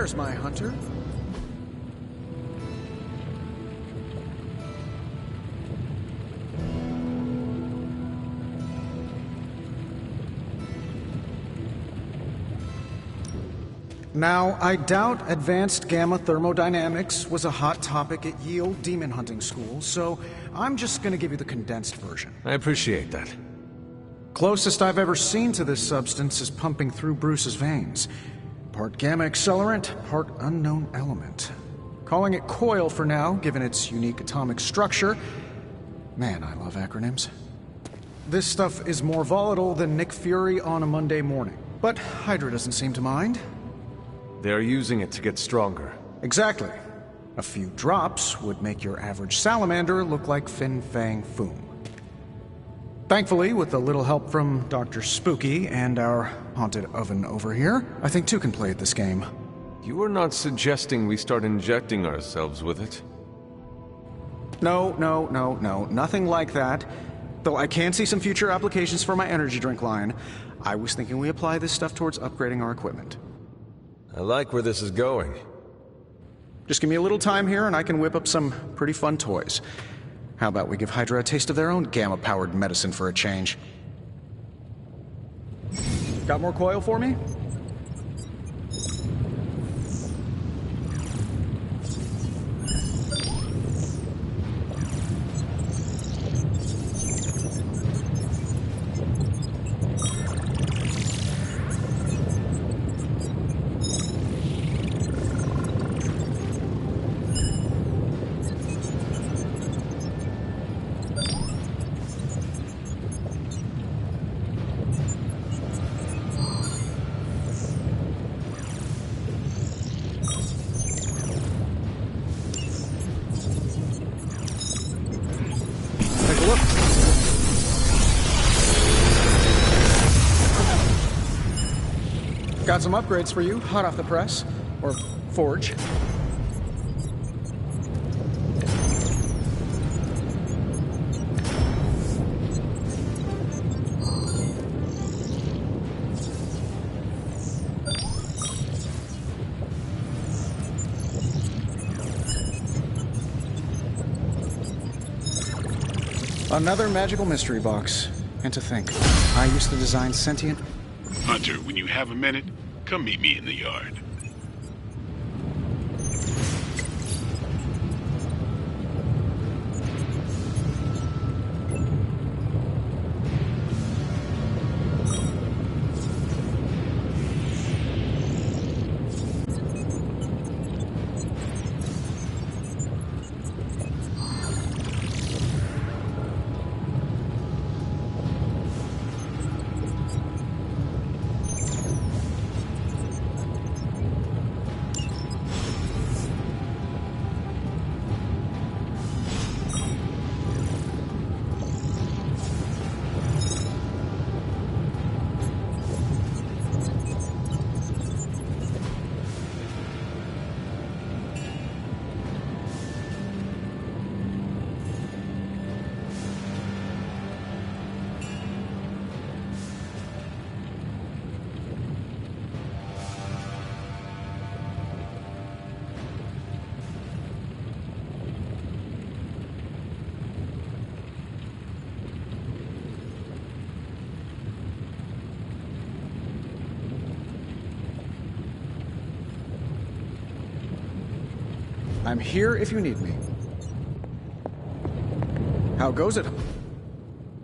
affairs, my hunter. Now, I doubt advanced gamma thermodynamics was a hot topic at Yield Demon Hunting School, so I'm just gonna give you the condensed version. I appreciate that. Closest I've ever seen to this substance is pumping through Bruce's veins. Part gamma accelerant, part unknown element. Calling it Coil for now, given its unique atomic structure. Man, I love acronyms. This stuff is more volatile than Nick Fury on a Monday morning. But Hydra doesn't seem to mind. They're using it to get stronger. Exactly. A few drops would make your average salamander look like Fin Fang Foom. Thankfully, with a little help from Dr. Spooky and our haunted oven over here, I think two can play at this game. You are not suggesting we start injecting ourselves with it? No, nothing like that. Though I can see some future applications for my energy drink line. I was thinking we apply this stuff towards upgrading our equipment. I like where this is going. Just give me a little time here and I can whip up some pretty fun toys. How about we give Hydra a taste of their own gamma-powered medicine for a change? Got more coil for me? Got some upgrades for you, hot off the press. Or forge. Another magical mystery box. And to think, I used to design sentient... Hunter, when you have a minute, come meet me in the yard. I'm here if you need me. How goes it?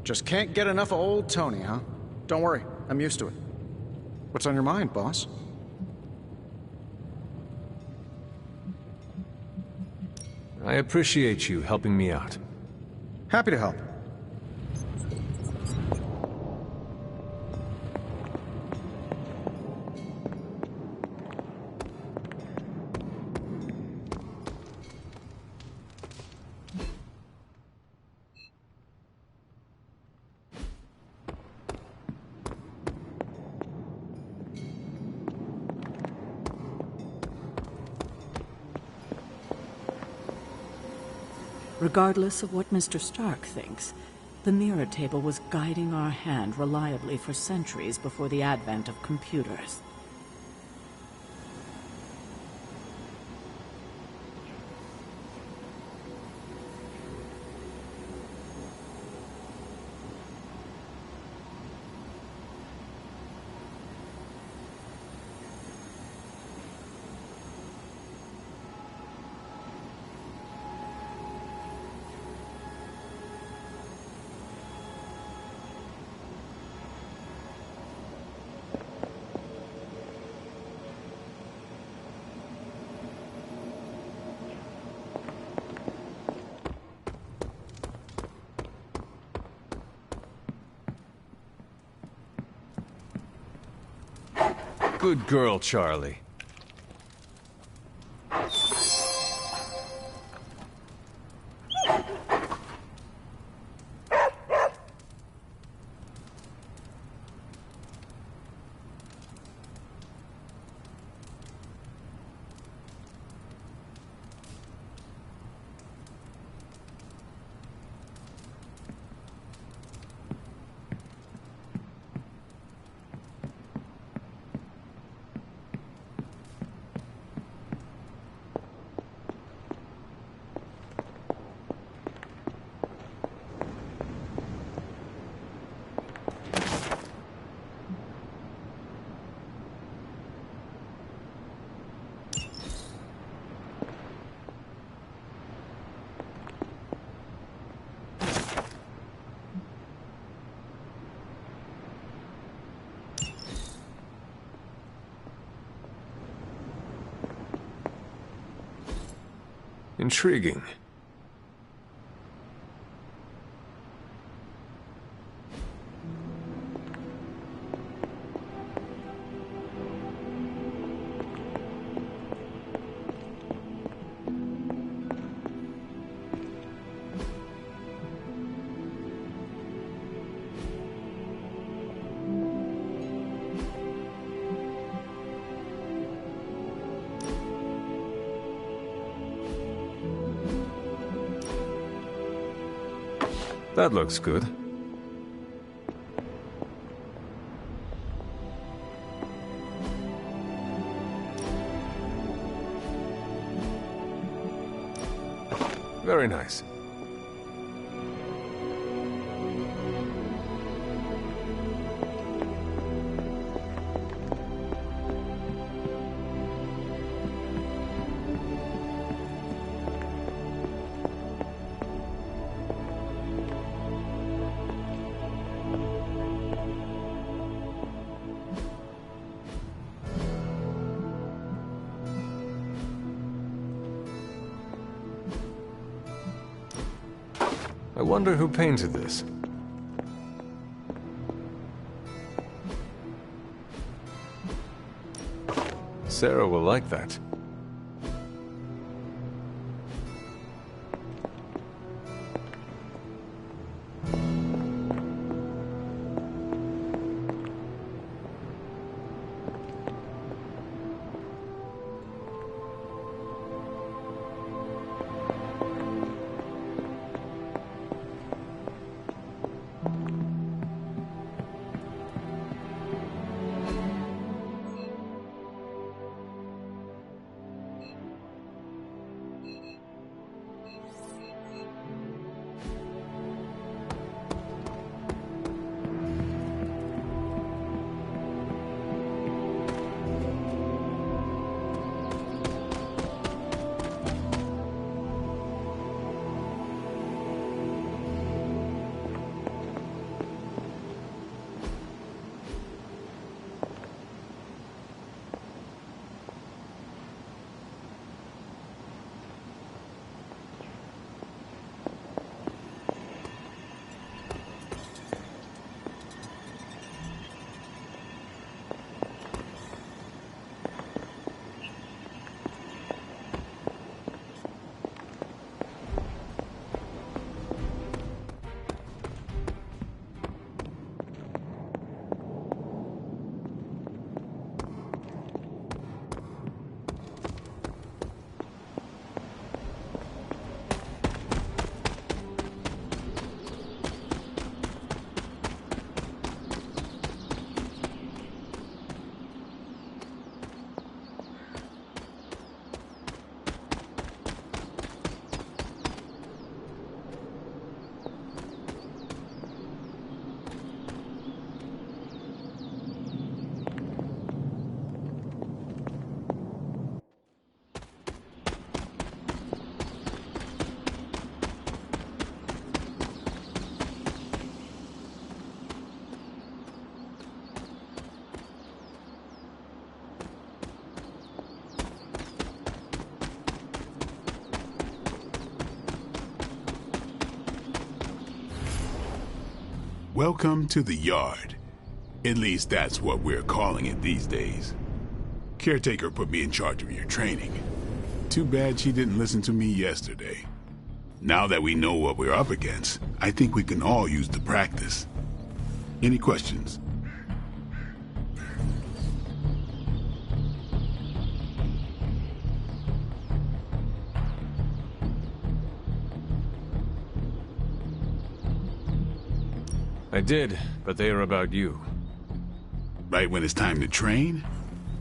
Just can't get enough of old Tony, huh? Don't worry, I'm used to it. What's on your mind, boss? I appreciate you helping me out. Happy to help. Regardless of what Mr. Stark thinks, the mirror table was guiding our hand reliably for centuries before the advent of computers. Good girl, Charlie. Intriguing. That looks good. Very nice. I wonder who painted this. Sarah will like that. Welcome to the Yard. At least that's what we're calling it these days. Caretaker put me in charge of your training. Too bad she didn't listen to me yesterday. Now that we know what we're up against, I think we can all use the practice. Any questions? I did, but they are about you. Right when it's time to train?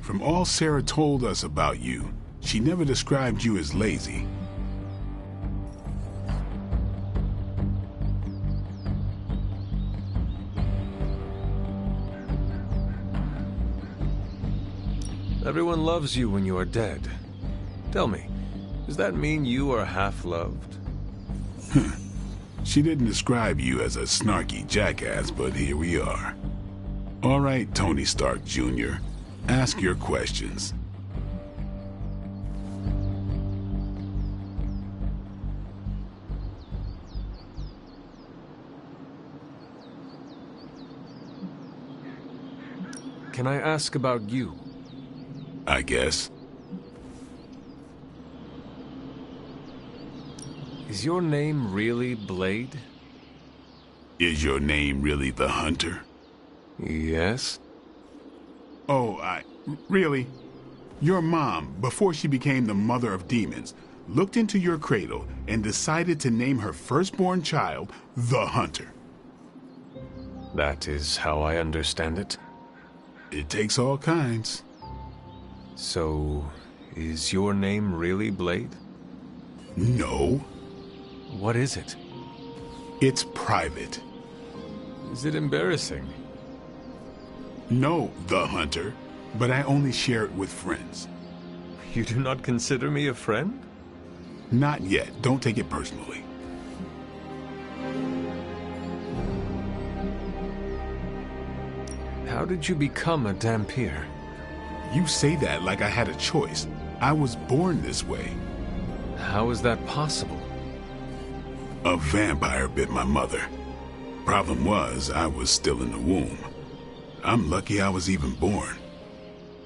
From all Sarah told us about you, she never described you as lazy. Everyone loves you when you are dead. Tell me, does that mean you are half-loved? She didn't describe you as a snarky jackass, but here we are. All right, Tony Stark Jr., ask your questions. Can I ask about you? I guess. Is your name really Blade? Is your name really the Hunter? Yes. Oh, really? Your mom, before she became the mother of demons, looked into your cradle and decided to name her firstborn child the Hunter. That is how I understand it. It takes all kinds. So, is your name really Blade? No. What is it? It's private. Is it embarrassing? No, the Hunter, but I only share it with friends. You do not consider me a friend? Not yet. Don't take it personally. How did you become a Dhampir? You say that like I had a choice. I was born this way. How is that possible? A vampire bit my mother. Problem was, I was still in the womb. I'm lucky I was even born.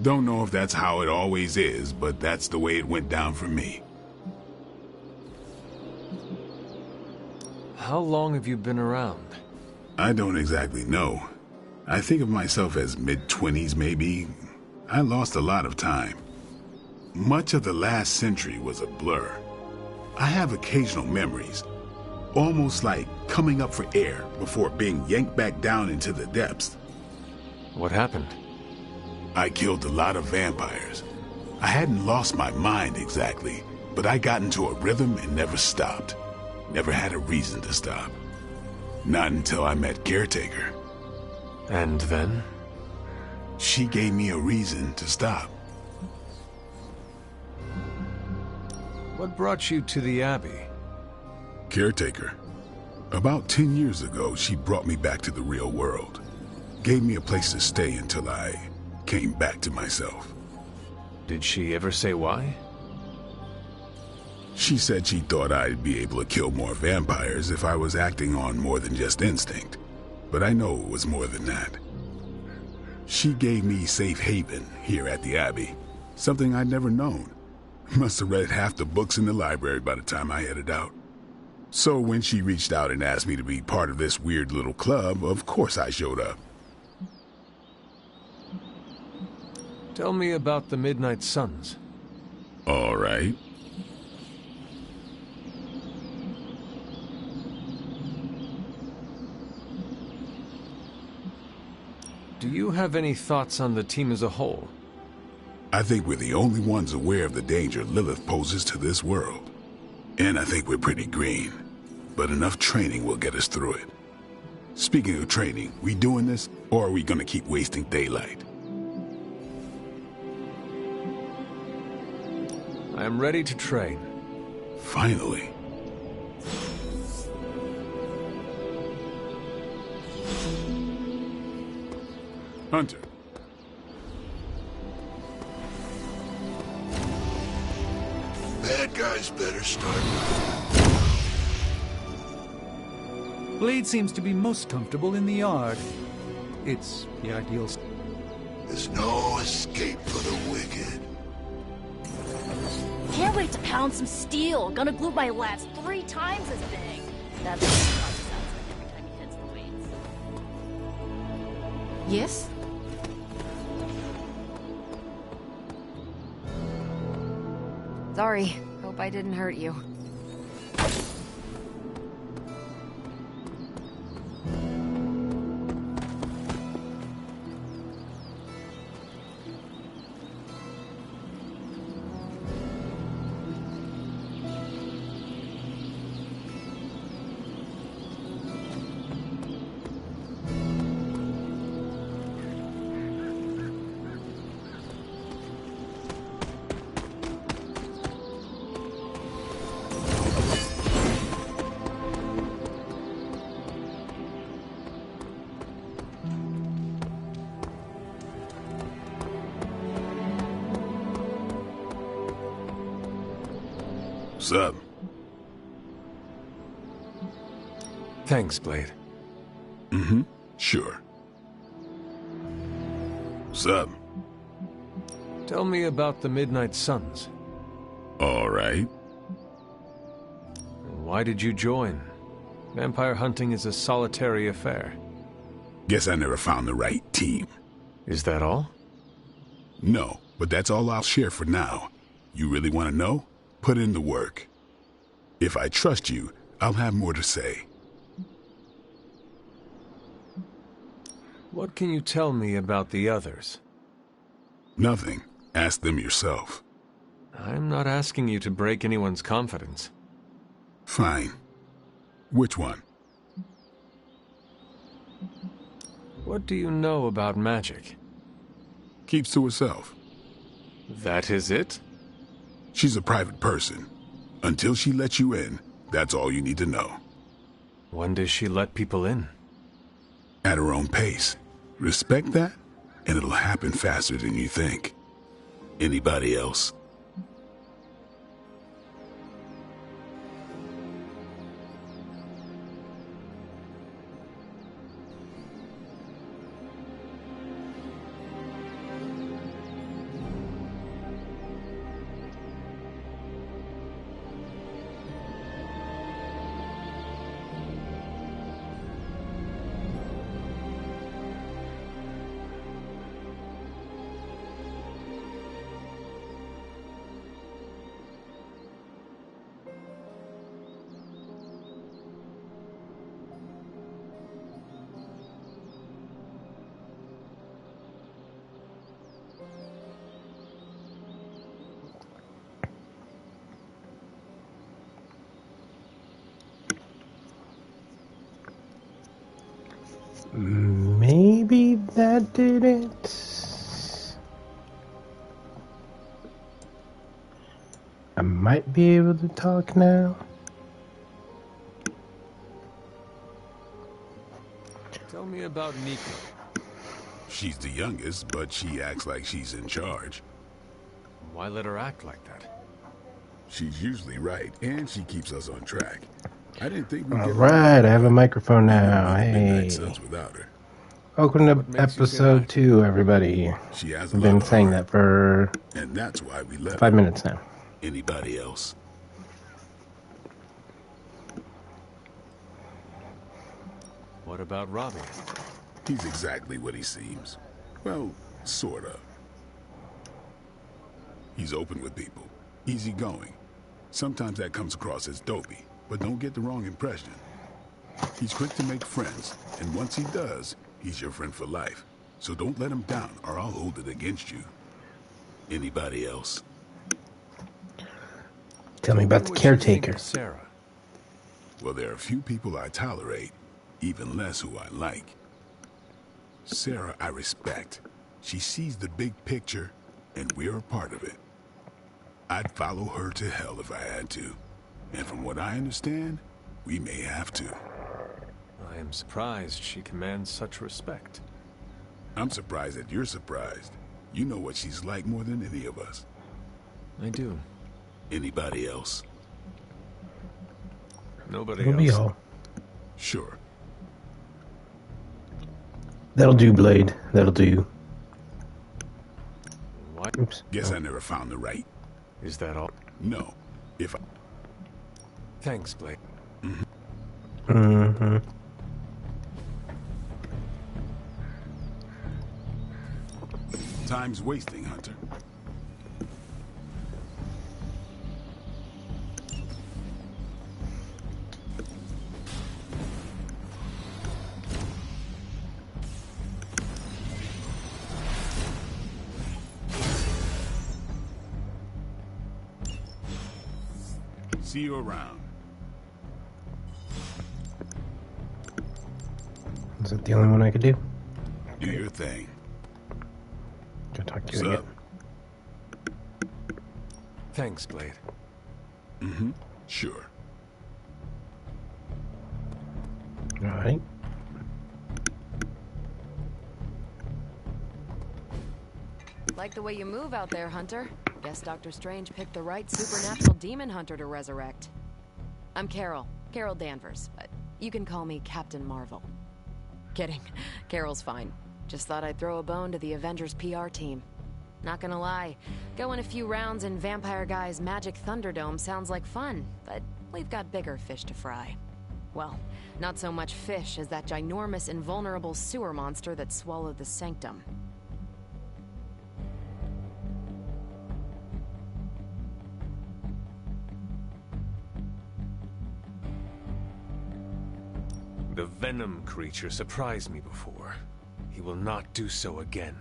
Don't know if that's how it always is, but that's the way it went down for me. How long have you been around? I don't exactly know. I think of myself as mid-20s, maybe. I lost a lot of time. Much of the last century was a blur. I have occasional memories, almost like coming up for air before being yanked back down into the depths. What happened? I killed a lot of vampires. I hadn't lost my mind exactly, but I got into a rhythm and never stopped. Never had a reason to stop. Not until I met Caretaker. And then? She gave me a reason to stop. What brought you to the Abbey? Caretaker. About 10 years ago, she brought me back to the real world. Gave me a place to stay until I came back to myself. Did she ever say why? She said she thought I'd be able to kill more vampires if I was acting on more than just instinct. But I know it was more than that. She gave me safe haven here at the Abbey. Something I'd never known. Must have read half the books in the library by the time I headed out. So when she reached out and asked me to be part of this weird little club, of course I showed up. Tell me about the Midnight Suns. All right. Do you have any thoughts on the team as a whole? I think we're the only ones aware of the danger Lilith poses to this world. And I think we're pretty green. But enough training will get us through it. Speaking of training, we doing this, or are we gonna keep wasting daylight? I am ready to train. Finally. Hunter. Bad guys better start. Blade seems to be most comfortable in the yard. It's the ideal. There's no escape for the wicked. Can't wait to pound some steel. Gonna glue my lats 3 times as big. That's what it sounds like every time he hits the weights. Yes? Sorry. Hope I didn't hurt you. What's up? Thanks, Blade. Mm-hmm. Sure. What's up? Tell me about the Midnight Suns. All right. Why did you join? Vampire hunting is a solitary affair. Guess I never found the right team. Is that all? No, but that's all I'll share for now. You really want to know? Put in the work. If I trust you, I'll have more to say. What can you tell me about the others? Nothing. Ask them yourself. I'm not asking you to break anyone's confidence. Fine. Which one? What do you know about magic? Keeps to herself. That is it? She's a private person. Until she lets you in, that's all you need to know. When does she let people in? At her own pace. Respect that, and it'll happen faster than you think. Anybody else? Maybe that did it. I might be able to talk now. Tell me about Nico. She's the youngest, but she acts like she's in charge. Why let her act like that? She's usually right, and she keeps us on track. I didn't think we'd All get right, I have a microphone now. Midnight Hey, Suns without her. welcome to What makes you episode think 2, everybody. She has a I've lot been of saying heart, that for and that's why we left 5 her. minutes now. Anybody else? What about Robbie? He's exactly what he seems. Well, sort of. He's open with people, easygoing. Sometimes that comes across as dopey, but don't get the wrong impression. He's quick to make friends, and once he does, he's your friend for life. So don't let him down, or I'll hold it against you. Anybody else? Tell me about the What you think caretaker. of Sarah. Well, there are a few people I tolerate, even less who I like. Sarah, I respect. She sees the big picture, and we're a part of it. I'd follow her to hell if I had to. And from what I understand, we may have to. I am surprised she commands such respect. I'm surprised that you're surprised. You know what she's like more than any of us. I do. Anybody else? Nobody That'll be else. all. Sure. That'll do, Blade. That'll do. Oops. Guess I never found the right. Is that all? No. If I... Thanks, Blade. Mm-hmm. Time's wasting, Hunter. See you around. Is that the only one I could do? Do your thing. Go talk to What's you up? again. Thanks, Blade. Mm-hmm. Sure. Alright. Like the way you move out there, Hunter. Guess Dr. Strange picked the right supernatural demon hunter to resurrect. I'm Carol Danvers, but you can call me Captain Marvel. Kidding. Carol's fine. Just thought I'd throw a bone to the Avengers PR team. Not gonna lie, going a few rounds in Vampire Guy's Magic Thunderdome sounds like fun, but we've got bigger fish to fry. Well, not so much fish as that ginormous invulnerable sewer monster that swallowed the Sanctum. The Venom creature surprised me before. He will not do so again.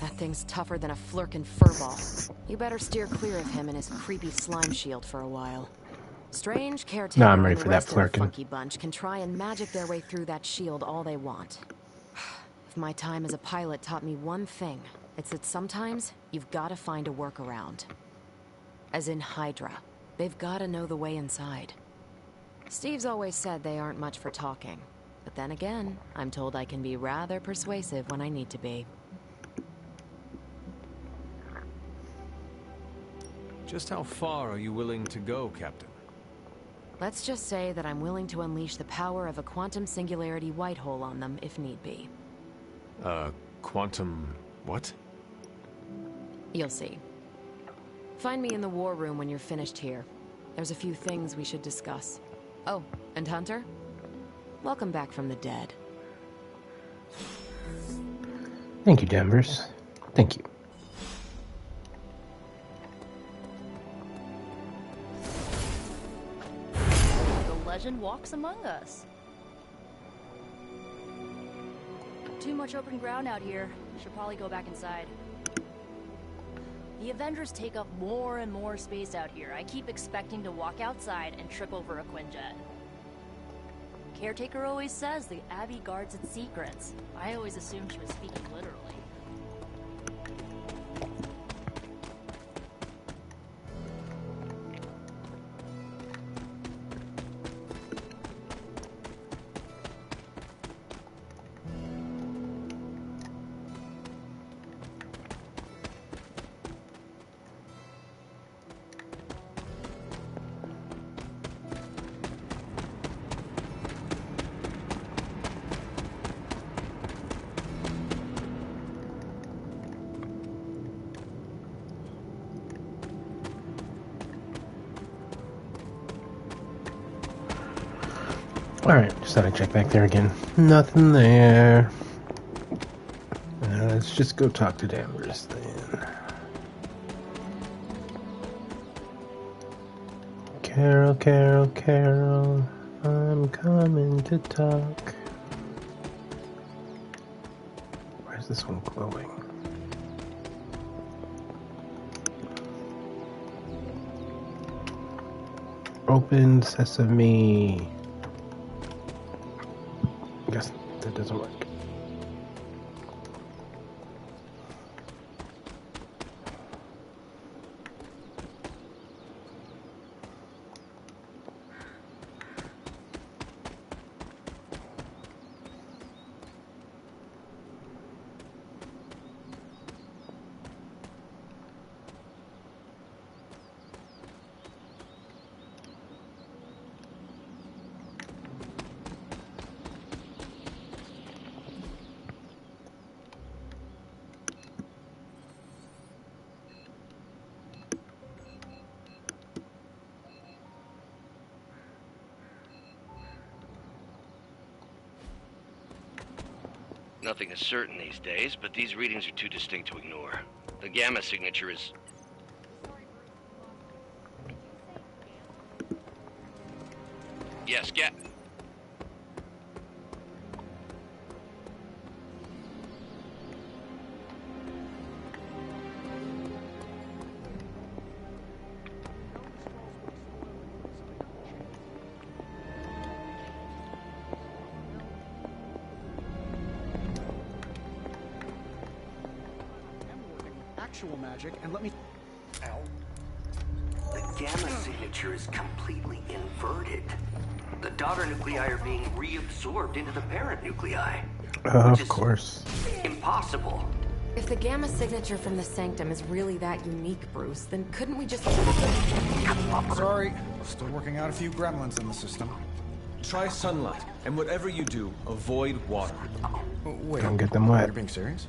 That thing's tougher than a Flurkin furball. You better steer clear of him and his creepy slime shield for a while. Strange, Caretaker, Nah, I'm ready and for the that rest of the Flurkin. funky bunch can try and magic their way through that shield all they want. If my time as a pilot taught me one thing, it's that sometimes you've got to find a workaround. As in Hydra, they've got to know the way inside. Steve's always said they aren't much for talking. But then again, I'm told I can be rather persuasive when I need to be. Just how far are you willing to go, Captain? Let's just say that I'm willing to unleash the power of a quantum singularity white hole on them if need be. Quantum... what? You'll see. Find me in the war room when you're finished here. There's a few things we should discuss. Oh, and Hunter? Welcome back from the dead. Thank you, Danvers. Thank you. The legend walks among us. Too much open ground out here. Should probably go back inside. The Avengers take up more and more space out here. I keep expecting to walk outside and trip over a Quinjet. Caretaker always says the Abbey guards its secrets. I always assumed she was speaking literally. Alright, just thought I'd check back there again. Nothing there. Let's just go talk to Danvers then. Carol, Carol, Carol, I'm coming to talk. Where's this one glowing? Open sesame. I guess that doesn't work. Nothing is certain these days, but these readings are too distinct to ignore. The gamma signature is... Yes, Actual magic, and let me... Ow. The gamma signature is completely inverted. The daughter nuclei are being reabsorbed into the parent nuclei. Of course. Impossible. If the gamma signature from the Sanctum is really that unique, Bruce, then couldn't we just... Sorry, still working out a few gremlins in the system. Try sunlight, and whatever you do, avoid water. Wait, Don't get them wet. You're being serious?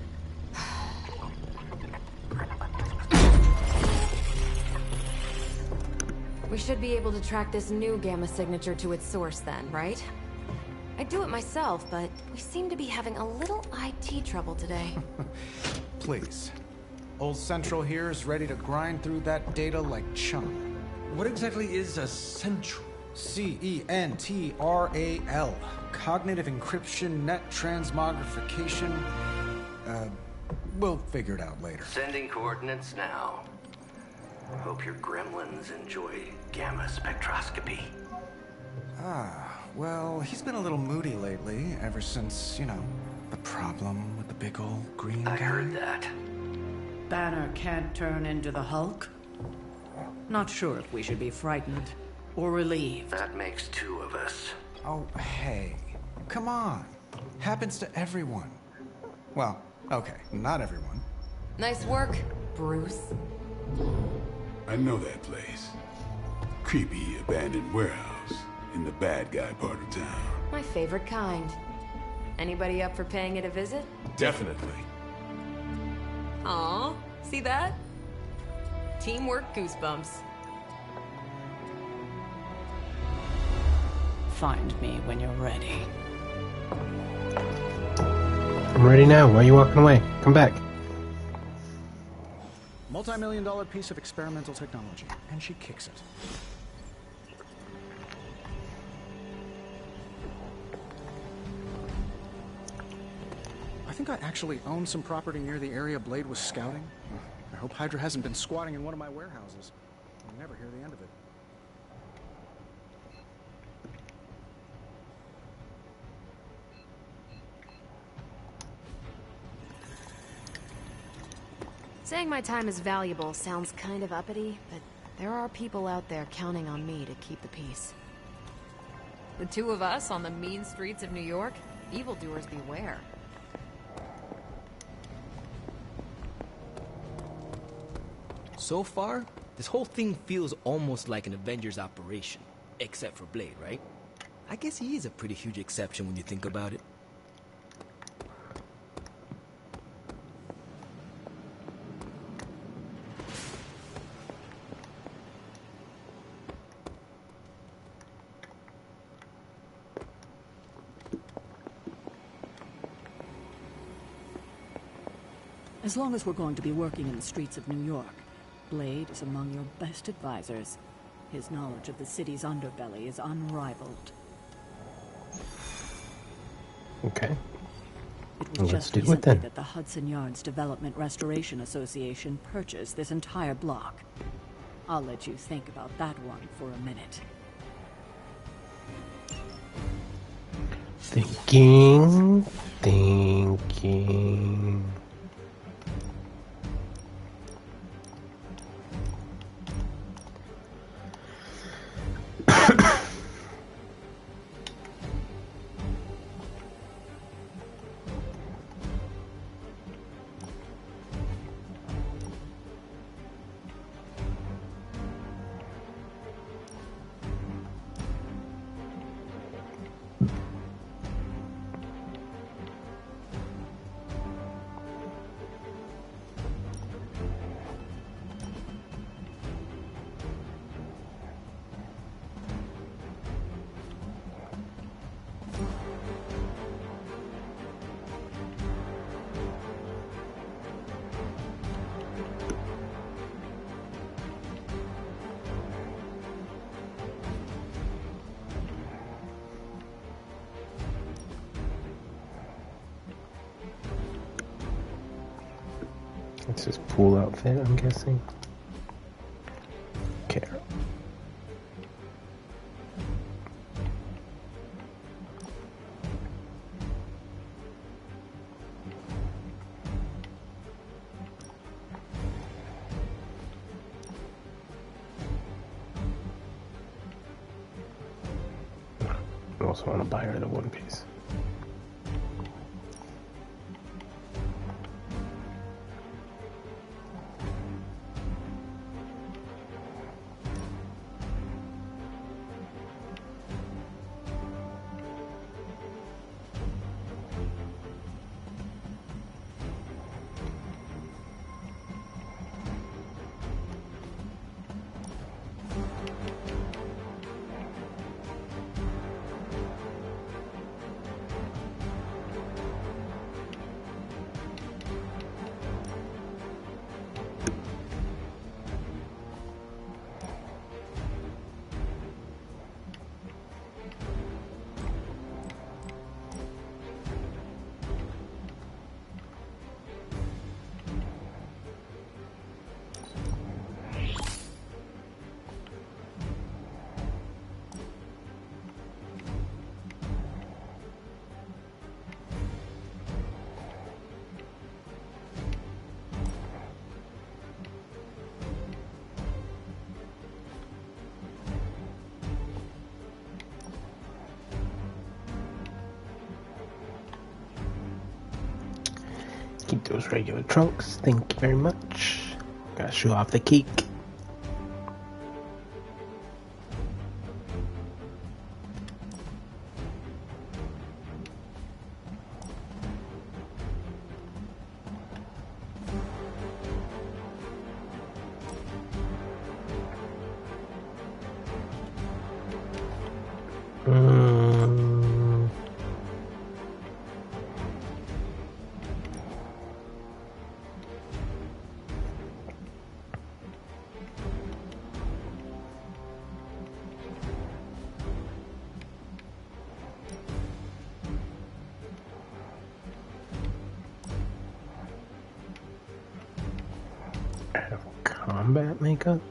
We should be able to track this new gamma signature to its source then, right? I'd do it myself, but we seem to be having a little IT trouble today. Please. Old Central here is ready to grind through that data like chum. What exactly is a central? CENTRAL. Cognitive encryption, net transmogrification. We'll figure it out later. Sending coordinates now. Hope your gremlins enjoy gamma spectroscopy. Well, he's been a little moody lately, ever since, you know, the problem with the big old green guy. I heard that. Banner can't turn into the Hulk? Not sure if we should be frightened or relieved. That makes two of us. Oh, hey. Come on. Happens to everyone. Well, okay, not everyone. Nice work, Bruce. I know that place. Creepy abandoned warehouse in the bad guy part of town. My favorite kind. Anybody up for paying it a visit? Definitely. Aw, see that? Teamwork goosebumps. Find me when you're ready. I'm ready now. Why are you walking away? Come back. Multi-million-dollar piece of experimental technology, and she kicks it. I think I actually own some property near the area Blade was scouting. I hope Hydra hasn't been squatting in one of my warehouses. I'll never hear the end of it. Saying my time is valuable sounds kind of uppity, but there are people out there counting on me to keep the peace. The two of us on the mean streets of New York? Evildoers beware. So far, this whole thing feels almost like an Avengers operation. Except for Blade, right? I guess he is a pretty huge exception when you think about it. As long as we're going to be working in the streets of New York, Blade is among your best advisors. His knowledge of the city's underbelly is unrivaled. Okay. It was just recently that the Hudson Yards Development Restoration Association purchased this entire block. I'll let you think about that one for a minute. Thinking. It's his pool outfit, I'm guessing. Okay. I also want to buy her the One Piece. Keep those regular trunks. Thank you very much. Gotta show off the cake. Combat makeup?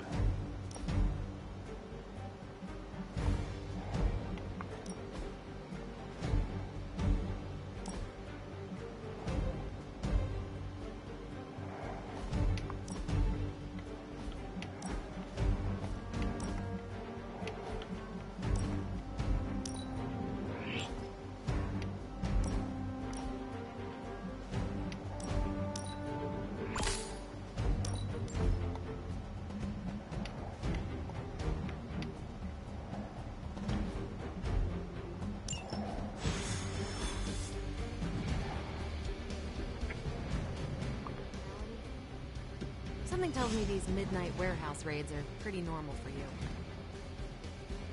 Something tells me these midnight warehouse raids are pretty normal for you.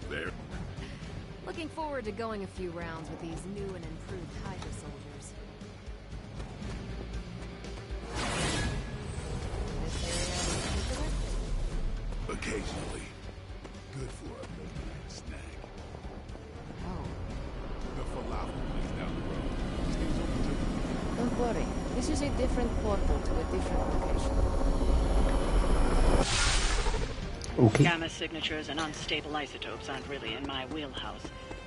There. Looking forward to going a few rounds with these new and improved Hydra soldiers. This area Occasionally. Good for a midnight snack. Oh. The falafel place down the road. Stays open till Don't worry. This is a different portal to a different location. Okay. Gamma signatures and unstable isotopes aren't really in my wheelhouse,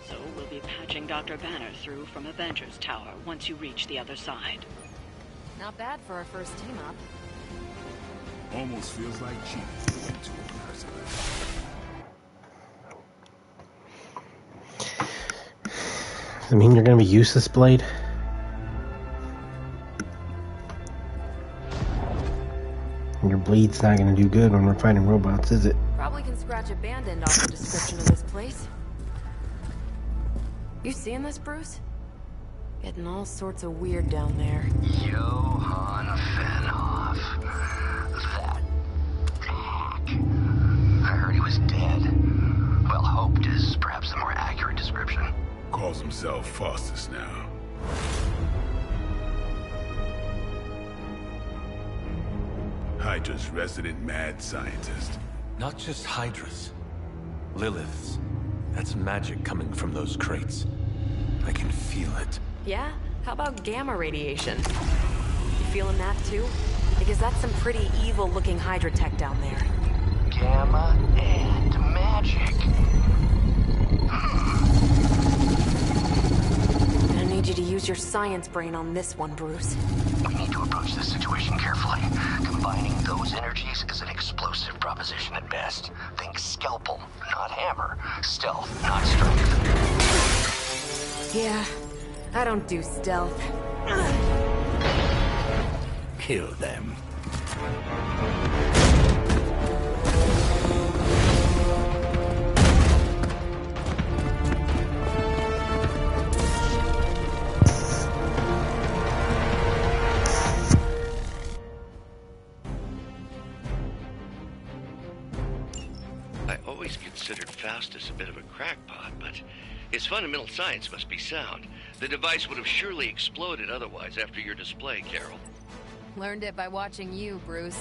so we'll be patching Dr. Banner through from Avengers Tower once you reach the other side. Not bad for our first team-up. almost feels like cheating into a mercenary. Does it mean you're gonna be useless, Blade? Your bleed's not gonna do good when we're fighting robots, is it? Probably can scratch a band-aid off the description of this place. You seeing this, Bruce? Getting all sorts of weird down there. Johann Fenhoff. That hack. I heard he was dead. Well, hoped is perhaps the more accurate description. Calls himself Faustus now. Hydra's resident mad scientist. Not just Hydras. Lilith's. That's magic coming from those crates. I can feel it. Yeah? How about gamma radiation? You feeling that too? Because that's some pretty evil-looking Hydra tech down there. Gamma and magic. I need you to use your science brain on this one, Bruce. We need to approach this situation carefully. Combining those energies is an explosive proposition at best. Think scalpel, not hammer. Stealth, not strength. Yeah, I don't do stealth. Kill them. I always considered Faustus a bit of a crackpot, but his fundamental science must be sound. The device would have surely exploded otherwise after your display, Carol. Learned it by watching you, Bruce.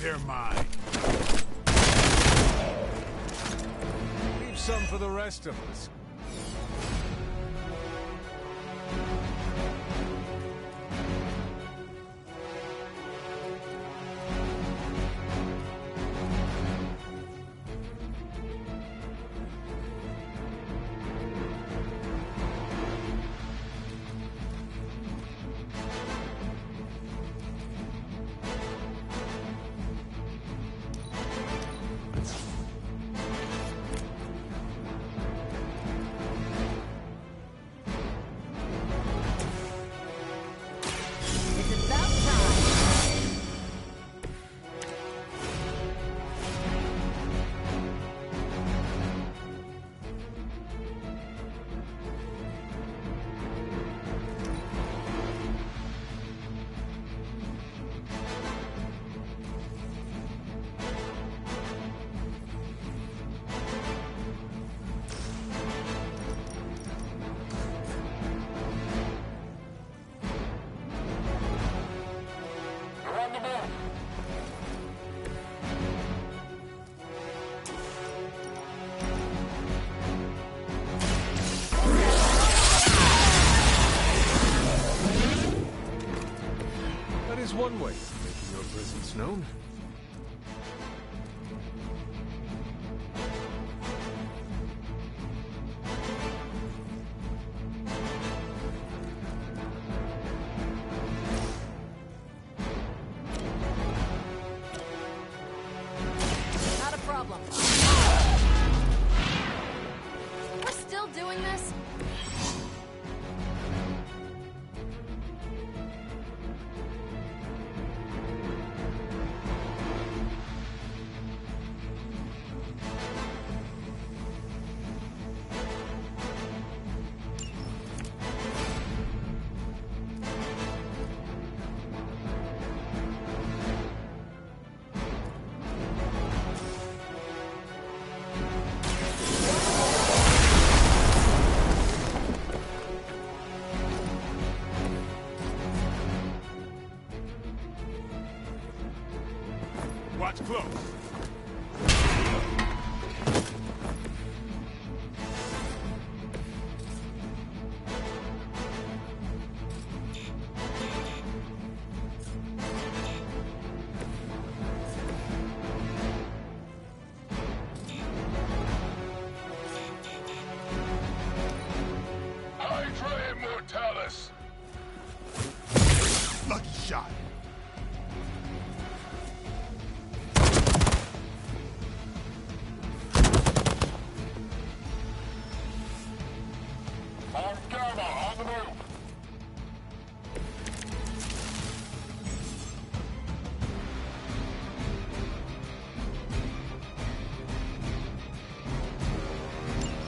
They're mine. Leave some for the rest of us. Is one way of making your presence known. Not a problem. We're still doing this? Watch close.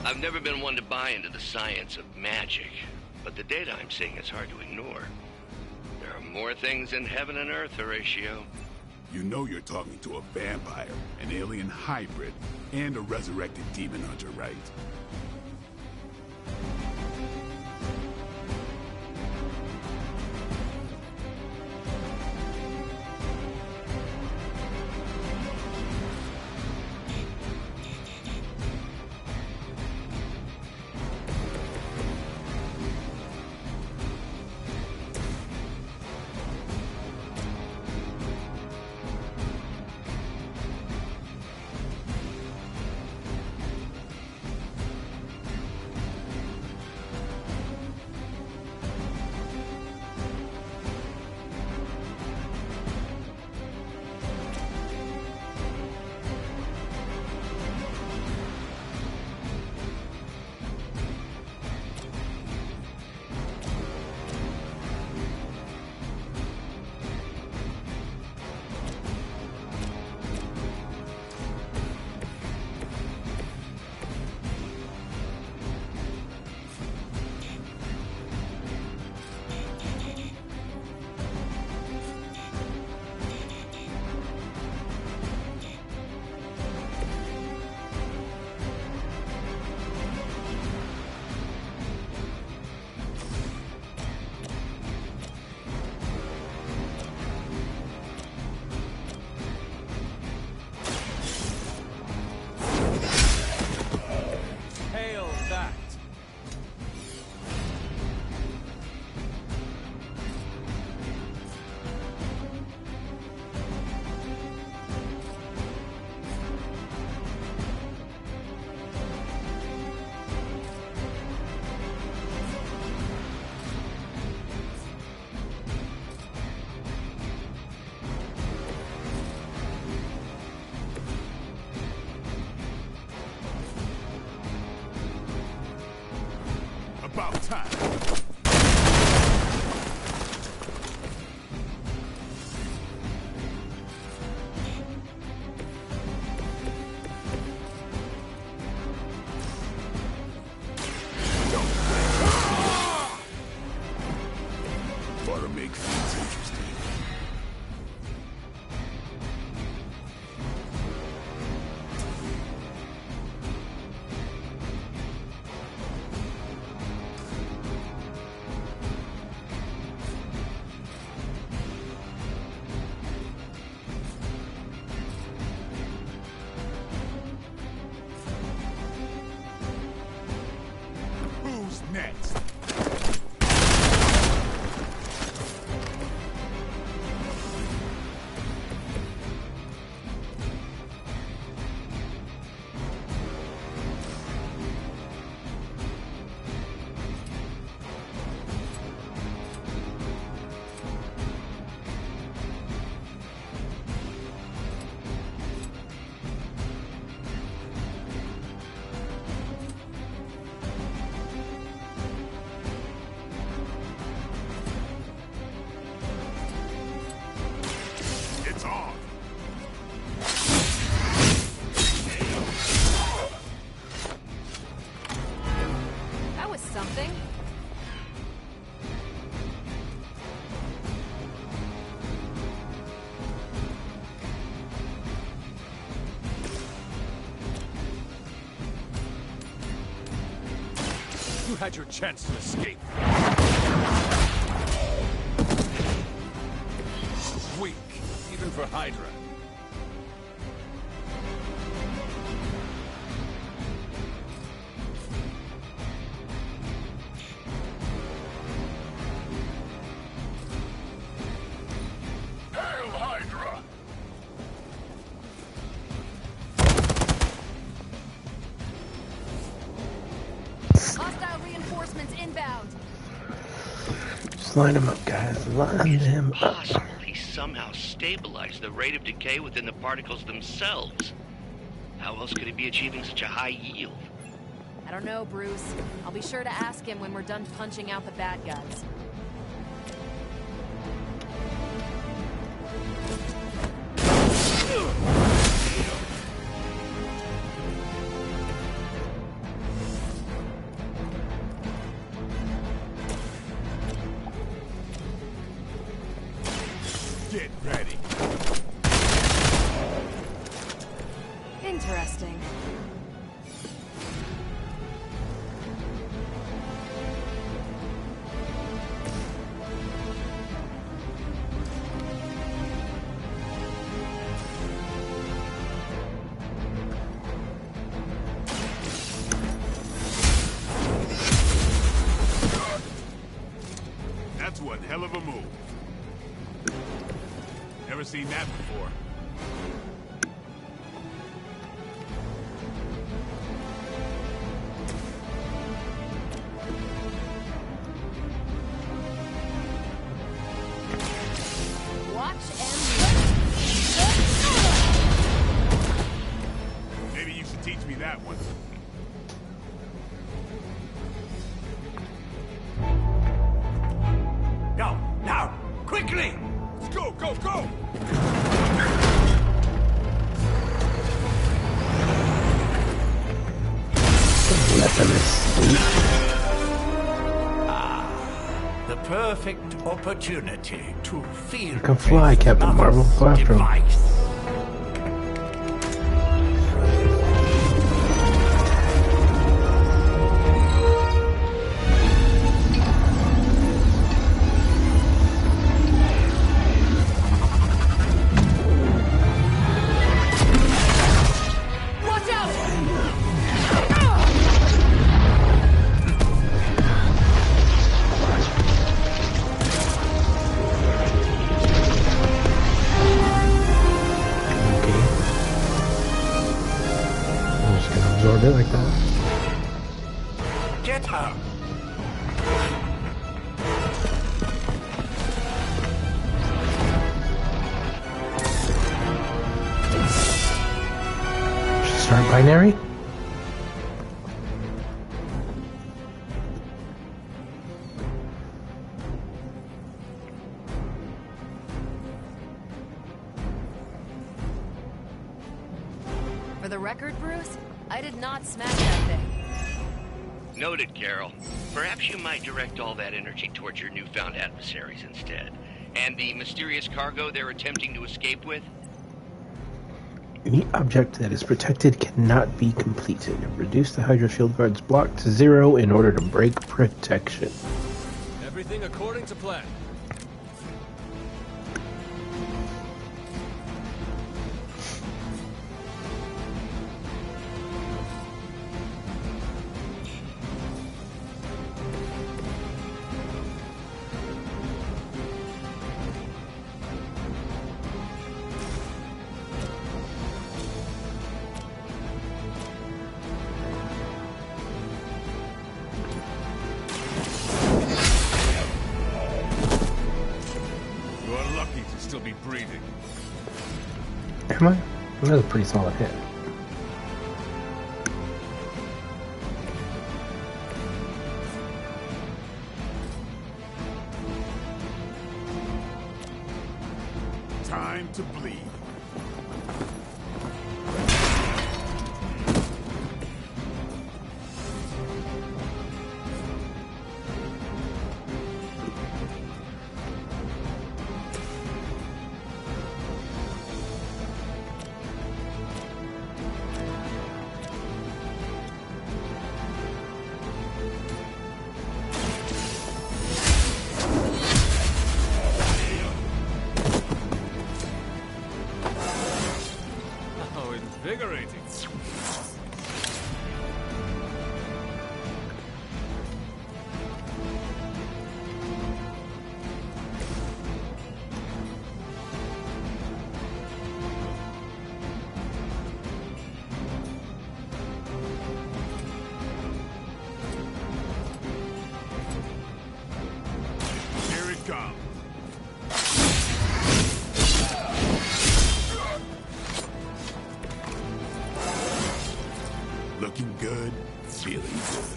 I've never been one to buy into the science of magic, but the data I'm seeing is hard to ignore. There are more things in heaven and earth, Horatio. You know you're talking to a vampire, an alien hybrid, and a resurrected demon hunter, right? About time. Ought to make things interesting. Who's next? It's on. That was something. You had your chance to escape. Weak, even for Hydra. Hail Hydra! Hostile reinforcements inbound. Just line them up, guys. Line them up. Possible he somehow stabilized the rate of decay within the particles themselves. How else could he be achieving such a high yield? I don't know, Bruce. I'll be sure to ask him when we're done punching out the bad guys. interesting. That's one hell of a move. Never seen that before. Watch and Maybe you should teach me that one. No, now, quickly! Let's go, go, go! Let them escape. The perfect opportunity to feel. You can fly, Captain Marvel. Go after him. watch out! I'm just gonna absorb it like that. Get her! Start binary. For the record, Bruce, I did not smash that thing. Noted, Carol. Perhaps you might direct all that energy towards your newfound adversaries instead. And the mysterious cargo they're attempting to escape with? Any object that is protected cannot be completed. Reduce the Hydra shield guard's block to 0 in order to break protection. Everything according to plan. You're lucky to still be breathing. Am I? That was a pretty solid hit. Time to bleed. How invigorating. Here it comes. Looking good, feeling good.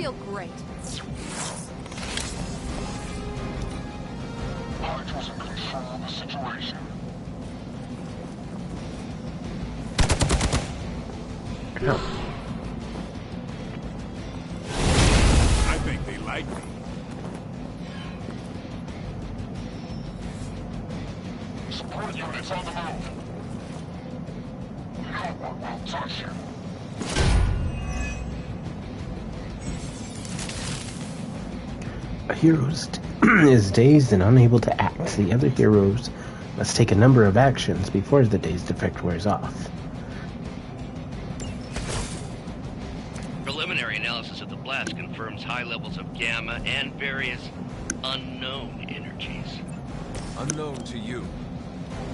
feel great. Hydra's in control of the situation. I think they like me. Support units on the move. No one will touch you. A hero is dazed and unable to act. The other heroes must take a number of actions before the dazed effect wears off. Preliminary analysis of the blast confirms high levels of gamma and various unknown energies. Unknown to you.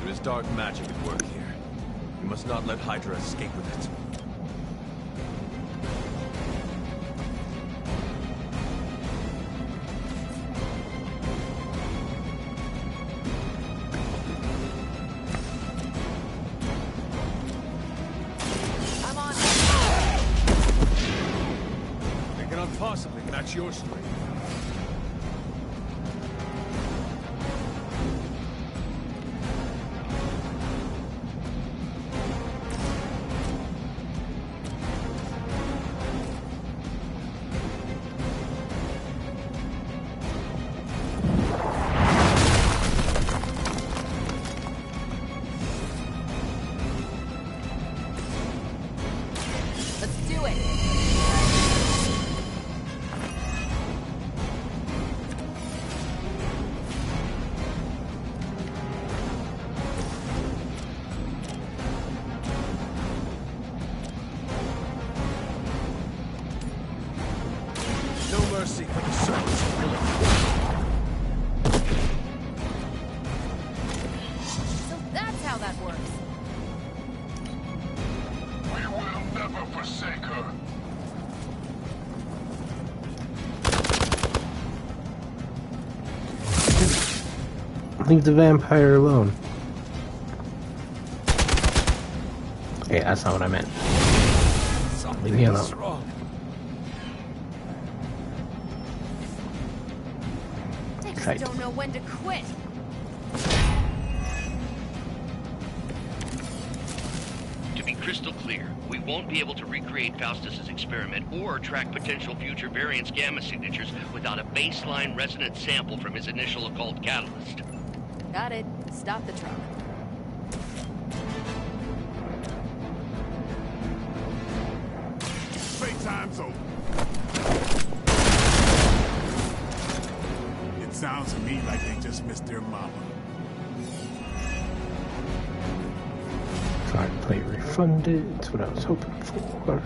There is dark magic at work here. You must not let Hydra escape with it. I'm on. They cannot possibly match your strength. Let's do it. No mercy for the servants of Willow. So that's how that works. We will never forsake her. Leave the vampire alone. Okay, that's not what I meant. Leave me alone. Wrong. I just Right. don't know when to quit. To be crystal clear, we won't be able to recreate Faustus's experiment or track potential future variants' gamma signatures without a baseline resonance sample from his initial occult catalyst. Got it. Stop the truck. Playtime's over. It sounds to me like they just missed their mama. Card play refunded. That's what I was hoping for.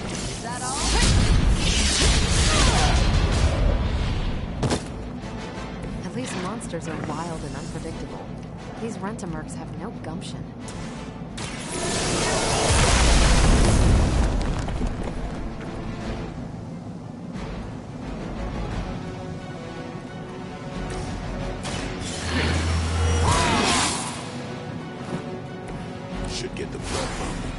Is that all? At least monsters are wild and unpredictable. These rent-a-mercs have no gumption. Should get the blood pumping.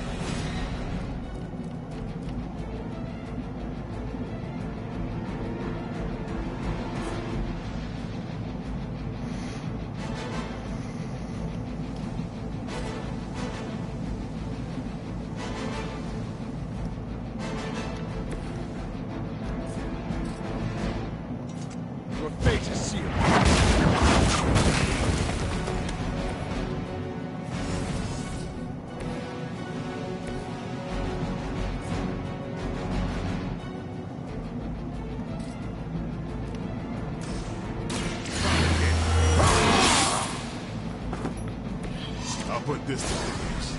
Your fate is sealed. I'll put this to good use.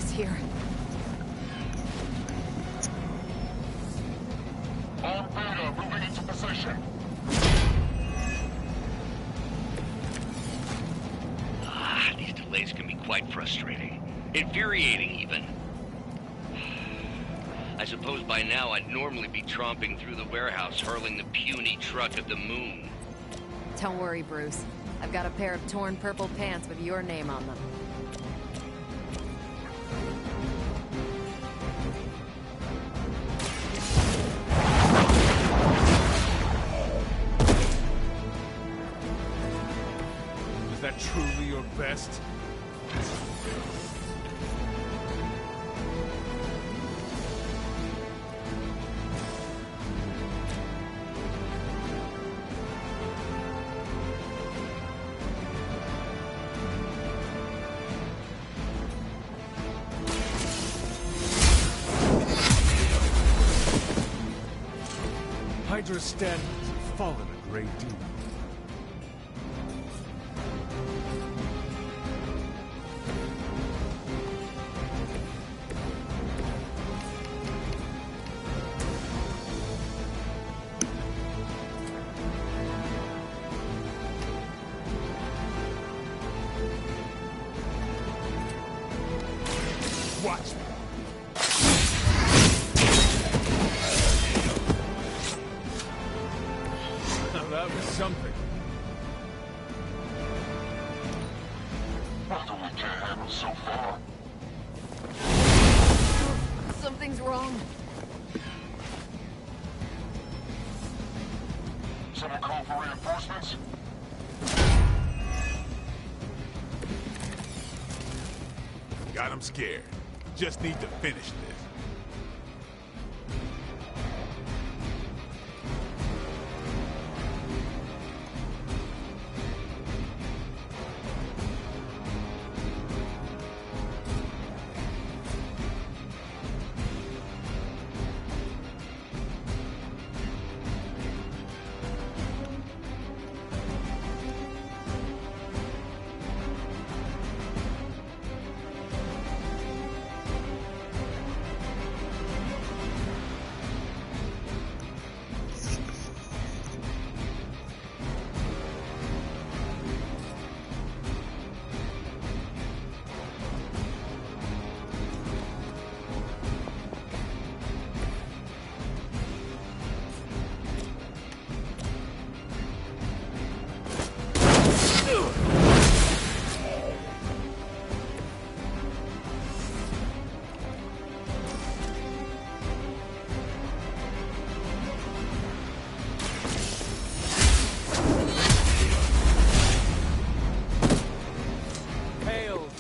this here. On Beta, moving into position. These delays can be quite frustrating. Infuriating, even. I suppose by now I'd normally be tromping through the warehouse, hurling the puny truck at the moon. Don't worry, Bruce. I've got a pair of torn purple pants with your name on them. Was that truly your best? Hydra's standards have fallen a great deal. Watch me. That was something. What do we can't handle so far? Something's wrong. Someone call for reinforcements? Got him scared. Just need to finish this.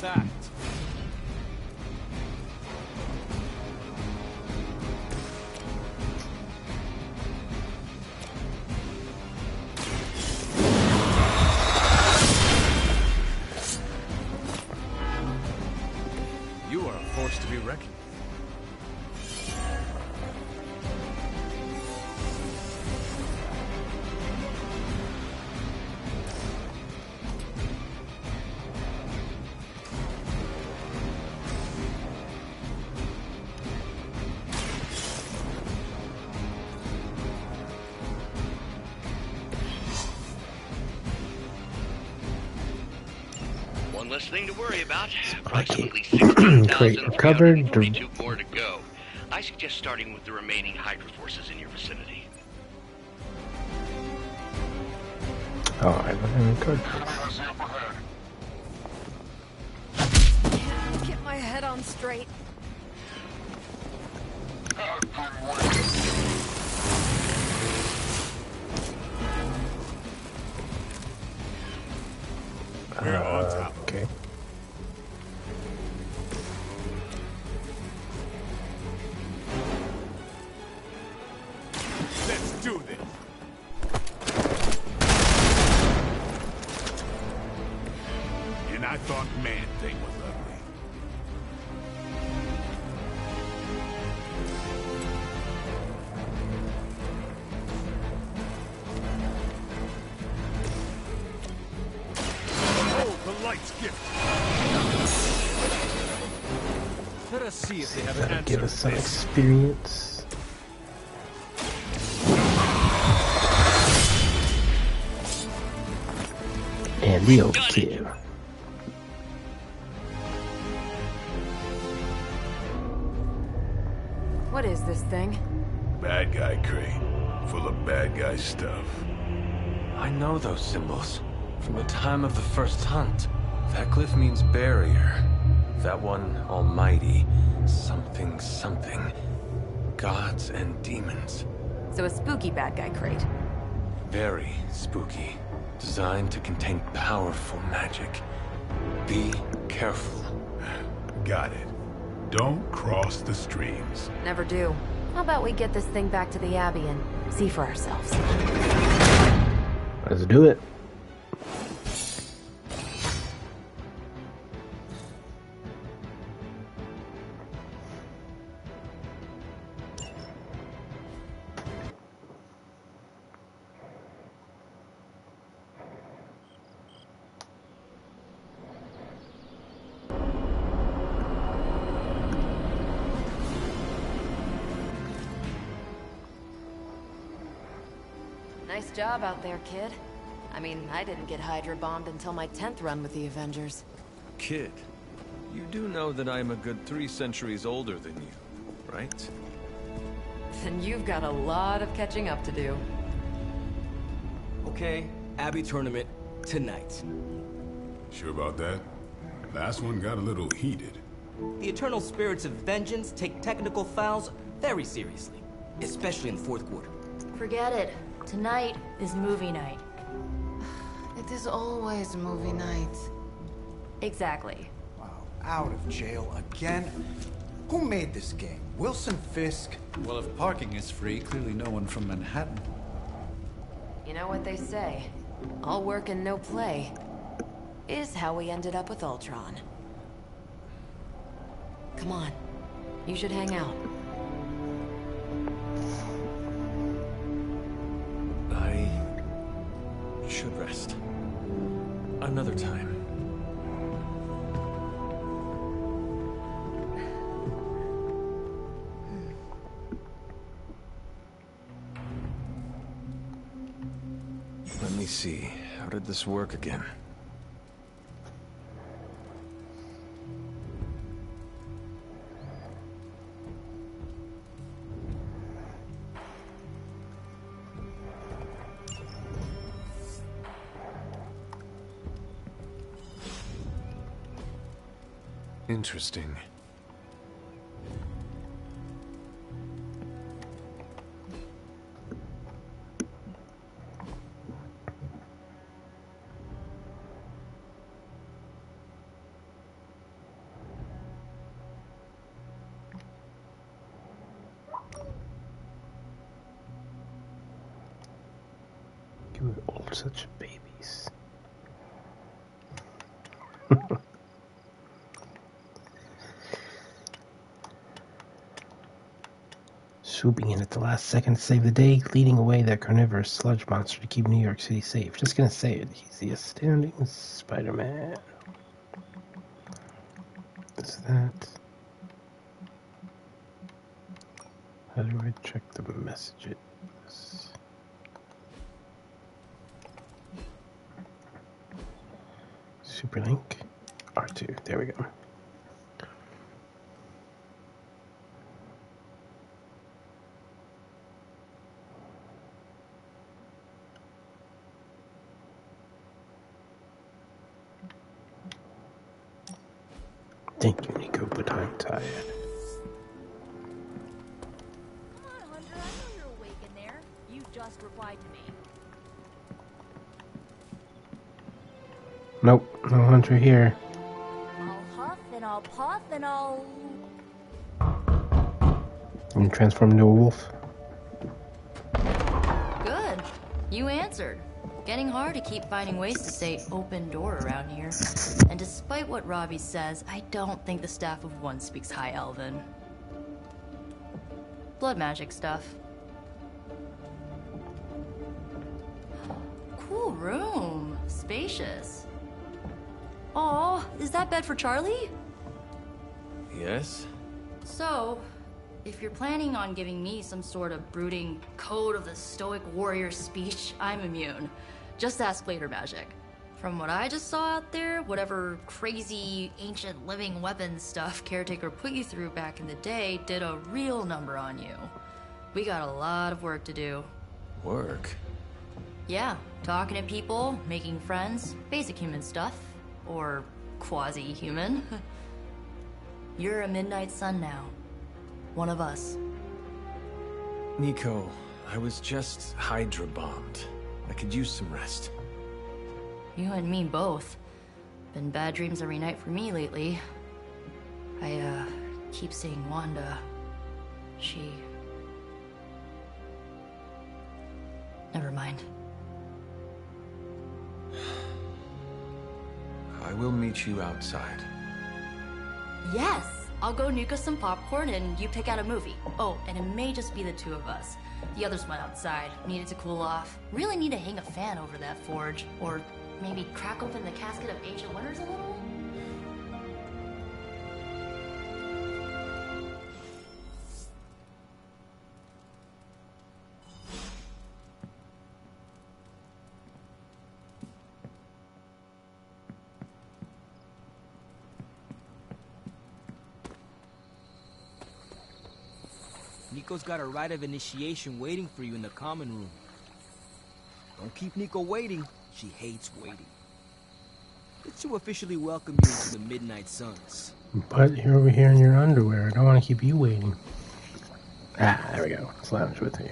That. You are a force to be reckoned with. One less thing to worry about. Approximately 16,342 more to go. I suggest starting with the remaining Hydra forces in your vicinity. Oh, I don't have a card. Get my head on straight. We're on top. Okay. Let's do this. And I thought Man-Thing was ugly. The light's gift. Let us see if they have an That'll answer give us to some this. experience. And the overkill. What is this thing? Bad guy crate, full of bad guy stuff. I know those symbols from the time of the first hunt. That glyph means barrier. That one, almighty. Something, something. Gods and demons. So a spooky bad guy crate. Very spooky. Designed to contain powerful magic. Be careful. Got it. Don't cross the streams. Never do. How about we get this thing back to the Abbey and see for ourselves? Let's do it. Nice job out there, kid. I mean, I didn't get Hydra bombed until my 10th run with the Avengers. Kid, you do know that I am a good 3 centuries older than you, right? Then you've got a lot of catching up to do. Okay, Abbey tournament tonight. Sure about that? Last one got a little heated. The Eternal Spirits of Vengeance take technical fouls very seriously, especially in the fourth quarter. Forget it. Tonight is movie night. It is always movie night. Exactly. Wow, out of jail again? Who made this game? Wilson Fisk? Well, if parking is free, clearly no one from Manhattan. You know what they say? All work and no play is how we ended up with Ultron. Come on. You should hang out. I should rest. Another time. Let me see. How did this work again? Interesting. You were all such babies. Swooping in at the last second to save the day, leading away that carnivorous sludge monster to keep New York City safe. Just gonna say it, he's the astounding Spider-Man. What's that? How do I check the messages? Superlink R2, there we go. Thank you, Nico, but I'm tired. Come on, Hunter. I know you're awake in there. You just replied to me. Nope, no Hunter here. I'll huff and I'll puff and I'll... I'm transformed into a wolf. Good. You answered. Getting hard to keep finding ways to say open door around here. And despite what Robbie says, I don't think the staff of one speaks High Elven. Blood magic stuff. Cool room. Spacious. Aw, is that bed for Charlie? Yes? So, if you're planning on giving me some sort of brooding code of the stoic warrior speech, I'm immune. Just ask later, Magic. From what I just saw out there, whatever crazy ancient living weapons stuff Caretaker put you through back in the day did a real number on you. We got a lot of work to do. Work? Yeah, talking to people, making friends, basic human stuff. Or quasi-human. You're a Midnight Sun now. One of us. Nico, I was just Hydra bombed. I could use some rest. You and me both. Been bad dreams every night for me lately. I, keep seeing Wanda. She... Never mind. I will meet you outside. Yes! I'll go nuke us some popcorn and you pick out a movie. Oh, and it may just be the two of us. The others went outside, needed to cool off. Really need to hang a fan over that forge. Or maybe crack open the casket of Ancient Wonders a little? Nico's got a rite of initiation waiting for you in the common room. Don't keep Nico waiting. She hates waiting. It's to officially welcome you into the Midnight Suns. But you're over here in your underwear. I don't want to keep you waiting. Ah, there we go. Let's lounge with you.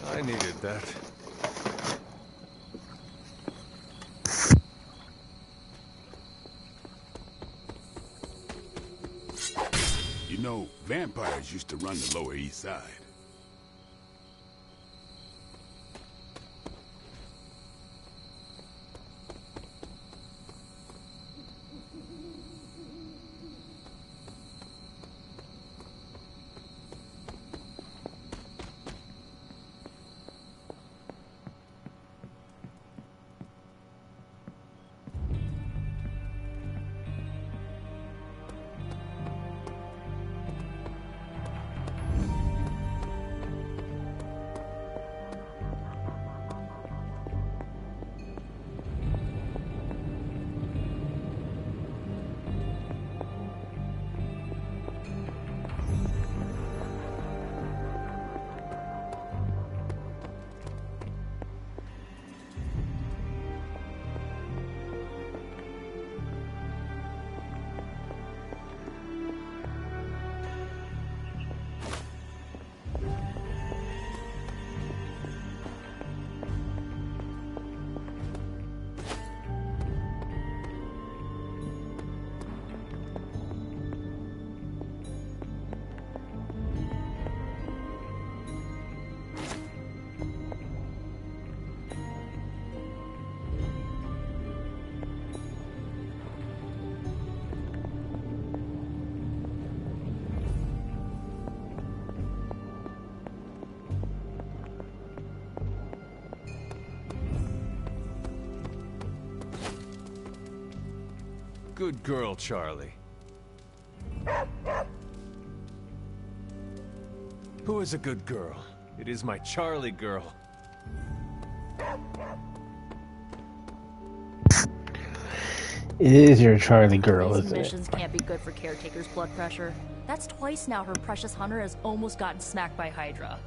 I needed that. You know, vampires used to run the Lower East Side. Good girl, Charlie. Who is a good girl? It is my Charlie girl. It is your Charlie girl, These isn't it? missions can't be good for Caretaker's blood pressure. That's twice now her precious hunter has almost gotten smacked by Hydra.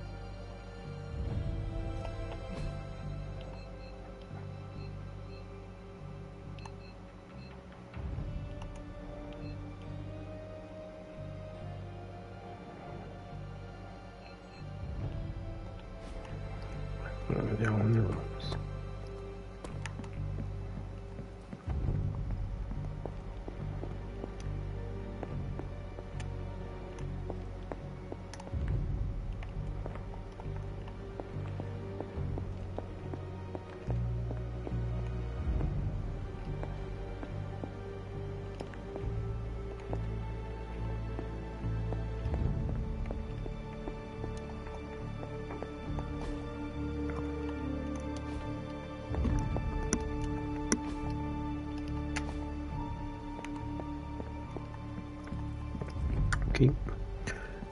Down in the rooms.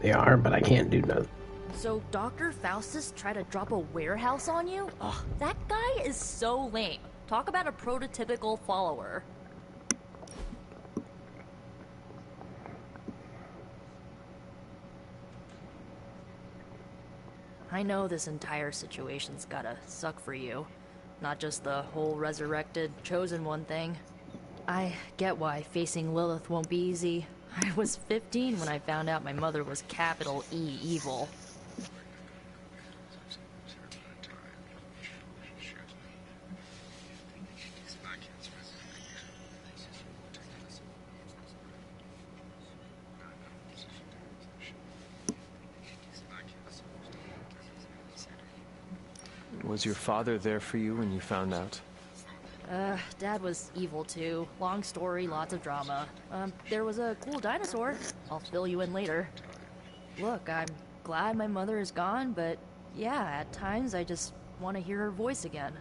They are, but I can't do nothing. So Dr. Faustus tried to drop a warehouse on you? Ugh, that guy is so lame. Talk about a prototypical follower. I know this entire situation's gotta suck for you. Not just the whole resurrected, chosen one thing. I get why facing Lilith won't be easy. I was 15 when I found out my mother was capital E evil. Was your father there for you when you found out? Dad was evil too. Long story, lots of drama. There was a cool dinosaur. I'll fill you in later. Look, I'm glad my mother is gone, but yeah, at times I just want to hear her voice again.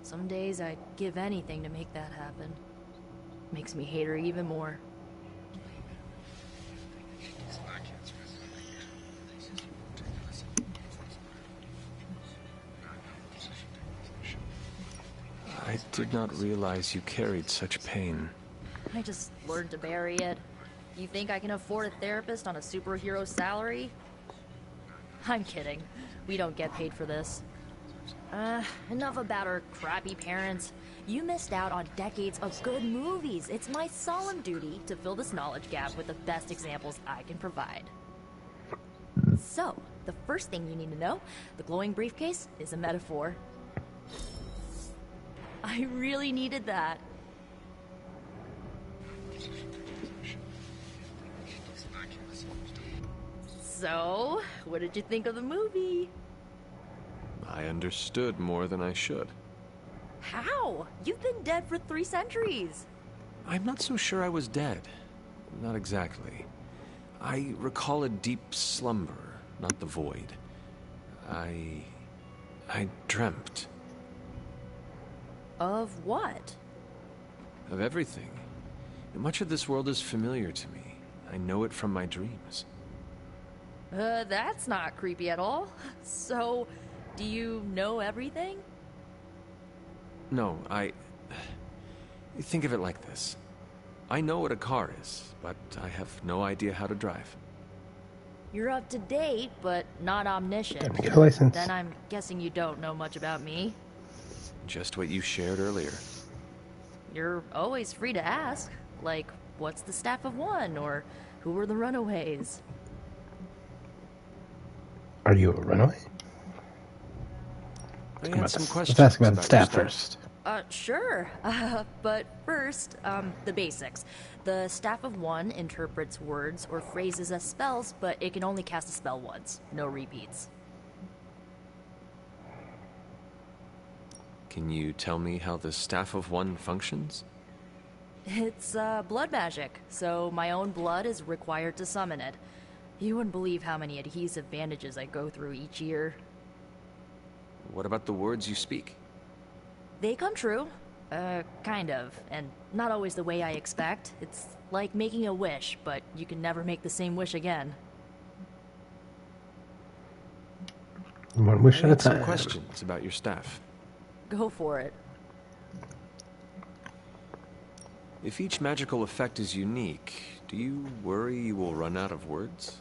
Some days I'd give anything to make that happen. Makes me hate her even more. I did not realize you carried such pain. I just learned to bury it. You think I can afford a therapist on a superhero salary? I'm kidding. We don't get paid for this. Enough about our crappy parents. You missed out on decades of good movies. It's my solemn duty to fill this knowledge gap with the best examples I can provide. So, the first thing you need to know, the glowing briefcase is a metaphor. I really needed that. So, what did you think of the movie? I understood more than I should. How? You've been dead for 3 centuries. I'm not so sure I was dead. Not exactly. I recall a deep slumber, not the void. I dreamt. Of what? Of everything. Much of this world is familiar to me. I know it from my dreams. That's not creepy at all. So, do you know everything? No, think of it like this. I know what a car is, but I have no idea how to drive. You're up to date, but not omniscient. Get a license. Then I'm guessing you don't know much about me. Just what you shared earlier. You're always free to ask. Like, what's the Staff of One? Or who were the Runaways? Are you a runaway? I had some questions. Let's ask about the staff first. Sure. But first, the basics. The Staff of One interprets words or phrases as spells, but it can only cast a spell once. No repeats. Can you tell me how the Staff of One functions? It's, blood magic, so my own blood is required to summon it. You wouldn't believe how many adhesive bandages I go through each year. What about the words you speak? They come true. Kind of. And not always the way I expect. It's like making a wish, but you can never make the same wish again. One wish at a Some time. questions about your staff. Go for it. If each magical effect is unique, do you worry you will run out of words?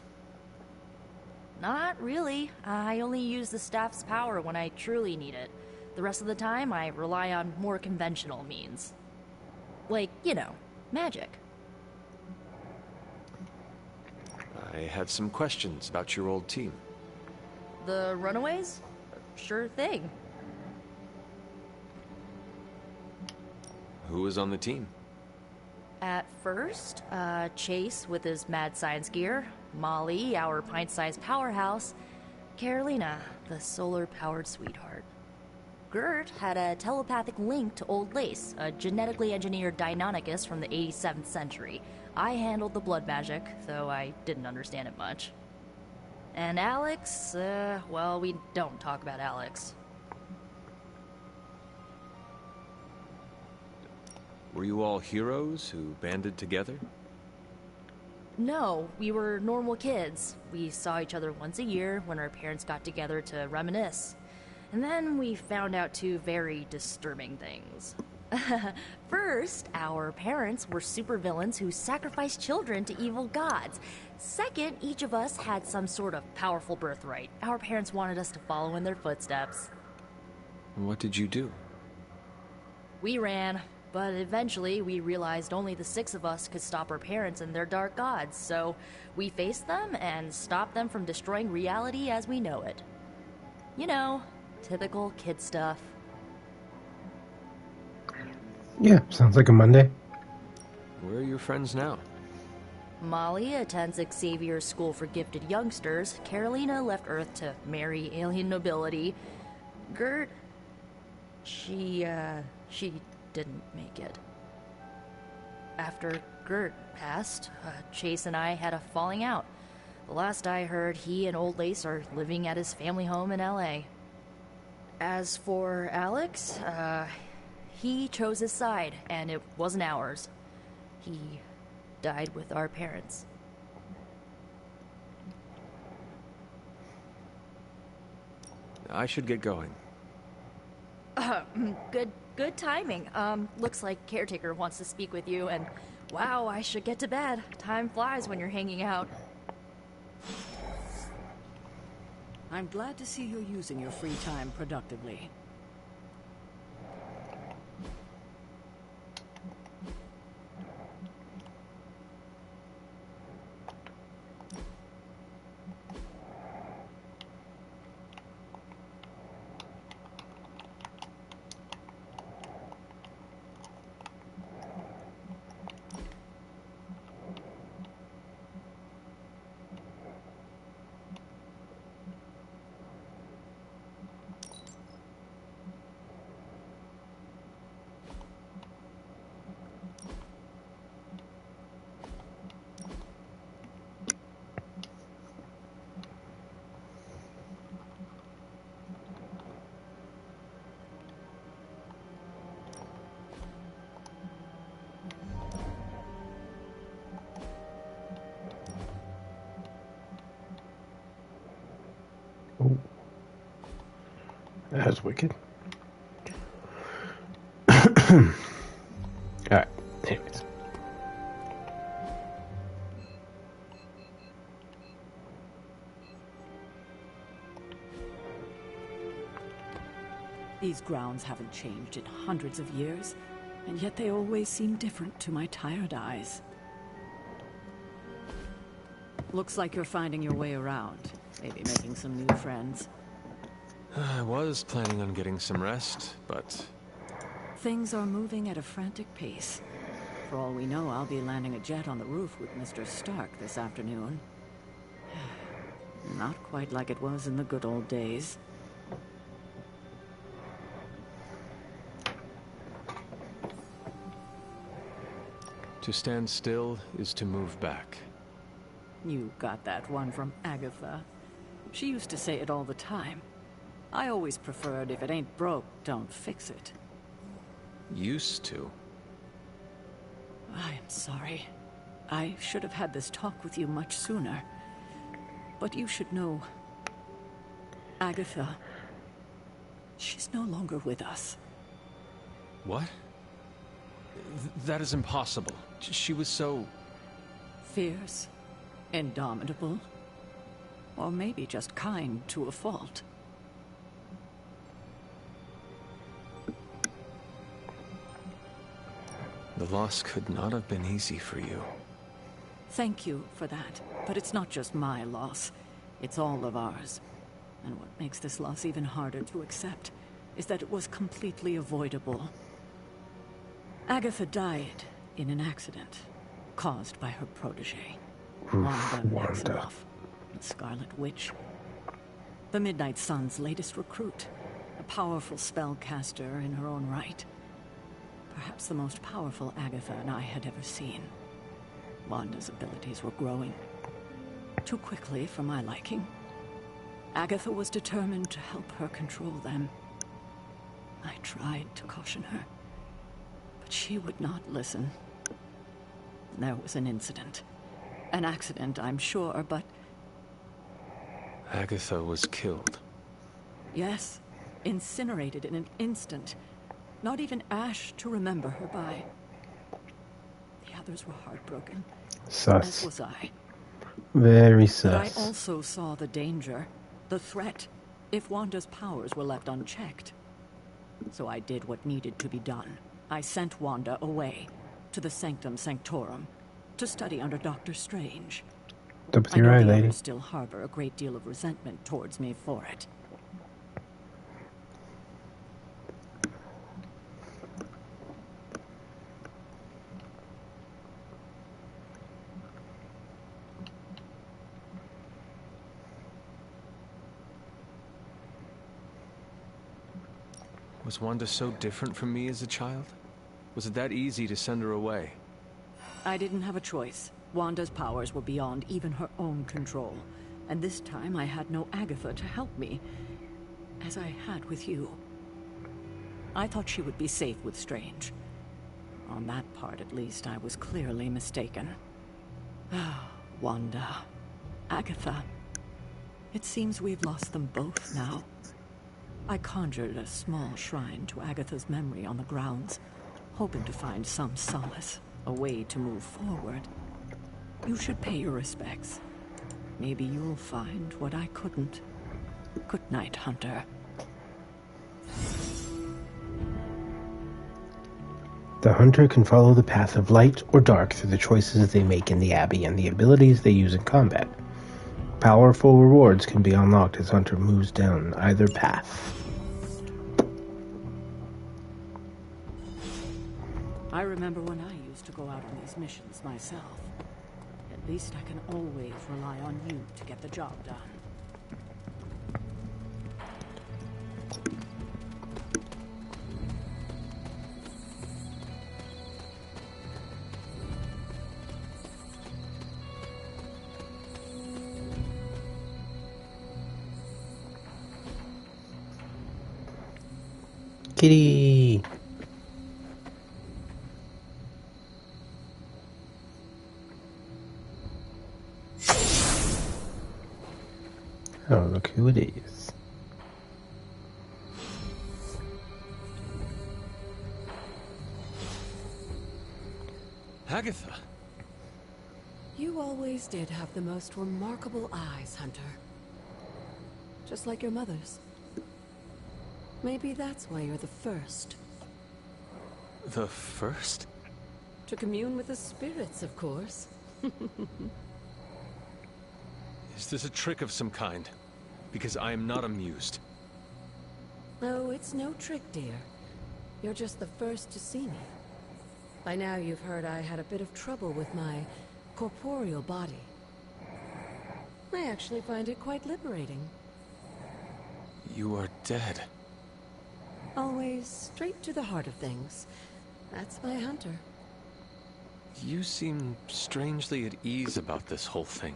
Not really. I only use the staff's power when I truly need it. The rest of the time, I rely on more conventional means. Like, you know, magic. I had some questions about your old team. The Runaways? Sure thing. Who was on the team? At first, Chase with his mad science gear, Molly, our pint-sized powerhouse, Carolina, the solar-powered sweetheart. Gert had a telepathic link to Old Lace, a genetically engineered Deinonychus from the 87th century. I handled the blood magic, though I didn't understand it much. And Alex, well, we don't talk about Alex. Were you all heroes who banded together? No, we were normal kids. We saw each other once a year when our parents got together to reminisce. And then we found out two very disturbing things. First, our parents were supervillains who sacrificed children to evil gods. Second, each of us had some sort of powerful birthright. Our parents wanted us to follow in their footsteps. What did you do? We ran, but eventually we realized only the 6 of us could stop our parents and their dark gods, so we faced them and stopped them from destroying reality as we know it. You know, typical kid stuff. Yeah, sounds like a Monday. Where are your friends now? Molly attends Xavier's School for Gifted Youngsters. Carolina left Earth to marry alien nobility. Gert... She didn't make it. After Gert passed, Chase and I had a falling out. The last I heard, he and Old Lace are living at his family home in L.A. As for Alex, he chose his side, and it wasn't ours. He died with our parents. I should get going. Good timing. Looks like Caretaker wants to speak with you, and wow, I should get to bed. Time flies when you're hanging out. I'm glad to see you're using your free time productively. Oh. That's wicked. Alright, anyways. These grounds haven't changed in hundreds of years, and yet they always seem different to my tired eyes. Looks like you're finding your way around. Maybe making some new friends. I was planning on getting some rest, but... Things are moving at a frantic pace. For all we know, I'll be landing a jet on the roof with Mr. Stark this afternoon. Not quite like it was in the good old days. To stand still is to move back. You got that one from Agatha. She used to say it all the time. I always preferred, if it ain't broke, don't fix it. Used to? I am sorry. I should have had this talk with you much sooner. But you should know... Agatha... She's no longer with us. What? That is impossible. She was so... Fierce. Indomitable. Or maybe just kind to a fault. The loss could not have been easy for you. Thank you for that. But it's not just my loss. It's all of ours. And what makes this loss even harder to accept is that it was completely avoidable. Agatha died in an accident caused by her protege, Wanda Maximoff, the Scarlet Witch. The Midnight Sun's latest recruit, a powerful spellcaster in her own right. Perhaps the most powerful Agatha and I had ever seen. Wanda's abilities were growing. Too quickly for my liking. Agatha was determined to help her control them. I tried to caution her, but she would not listen. There was an incident. An accident, I'm sure, but... Agatha was killed. Yes, incinerated in an instant. Not even ash to remember her by. The others were heartbroken. Sus. As was I. Very But sus. I also saw the danger, the threat, if Wanda's powers were left unchecked. So I did what needed to be done. I sent Wanda away, to the Sanctum Sanctorum, to study under Doctor Strange. Up with I your know eye, the lady. others still harbor a great deal of resentment towards me for it. Was Wanda so different from me as a child? Was it that easy to send her away? I didn't have a choice. Wanda's powers were beyond even her own control. And this time I had no Agatha to help me, as I had with you. I thought she would be safe with Strange. On that part, at least, I was clearly mistaken. Ah, Wanda. Agatha. It seems we've lost them both now. I conjured a small shrine to Agatha's memory on the grounds, hoping to find some solace, a way to move forward. You should pay your respects. Maybe you'll find what I couldn't. Good night, Hunter. The hunter can follow the path of light or dark through the choices they make in the Abbey and the abilities they use in combat. Powerful rewards can be unlocked as Hunter moves down either path. I remember when I used to go out on these missions myself. At least I can always rely on you to get the job done. Kitty! Oh, look who it is. Agatha! You always did have the most remarkable eyes, Hunter. Just like your mother's. Maybe that's why you're the first. The first? To commune with the spirits, of course. Is this a trick of some kind? Because I am not amused. Oh, it's no trick, dear. You're just the first to see me. By now you've heard I had a bit of trouble with my corporeal body. I actually find it quite liberating. You are dead. Always straight to the heart of things. That's my Hunter. You seem strangely at ease about this whole thing.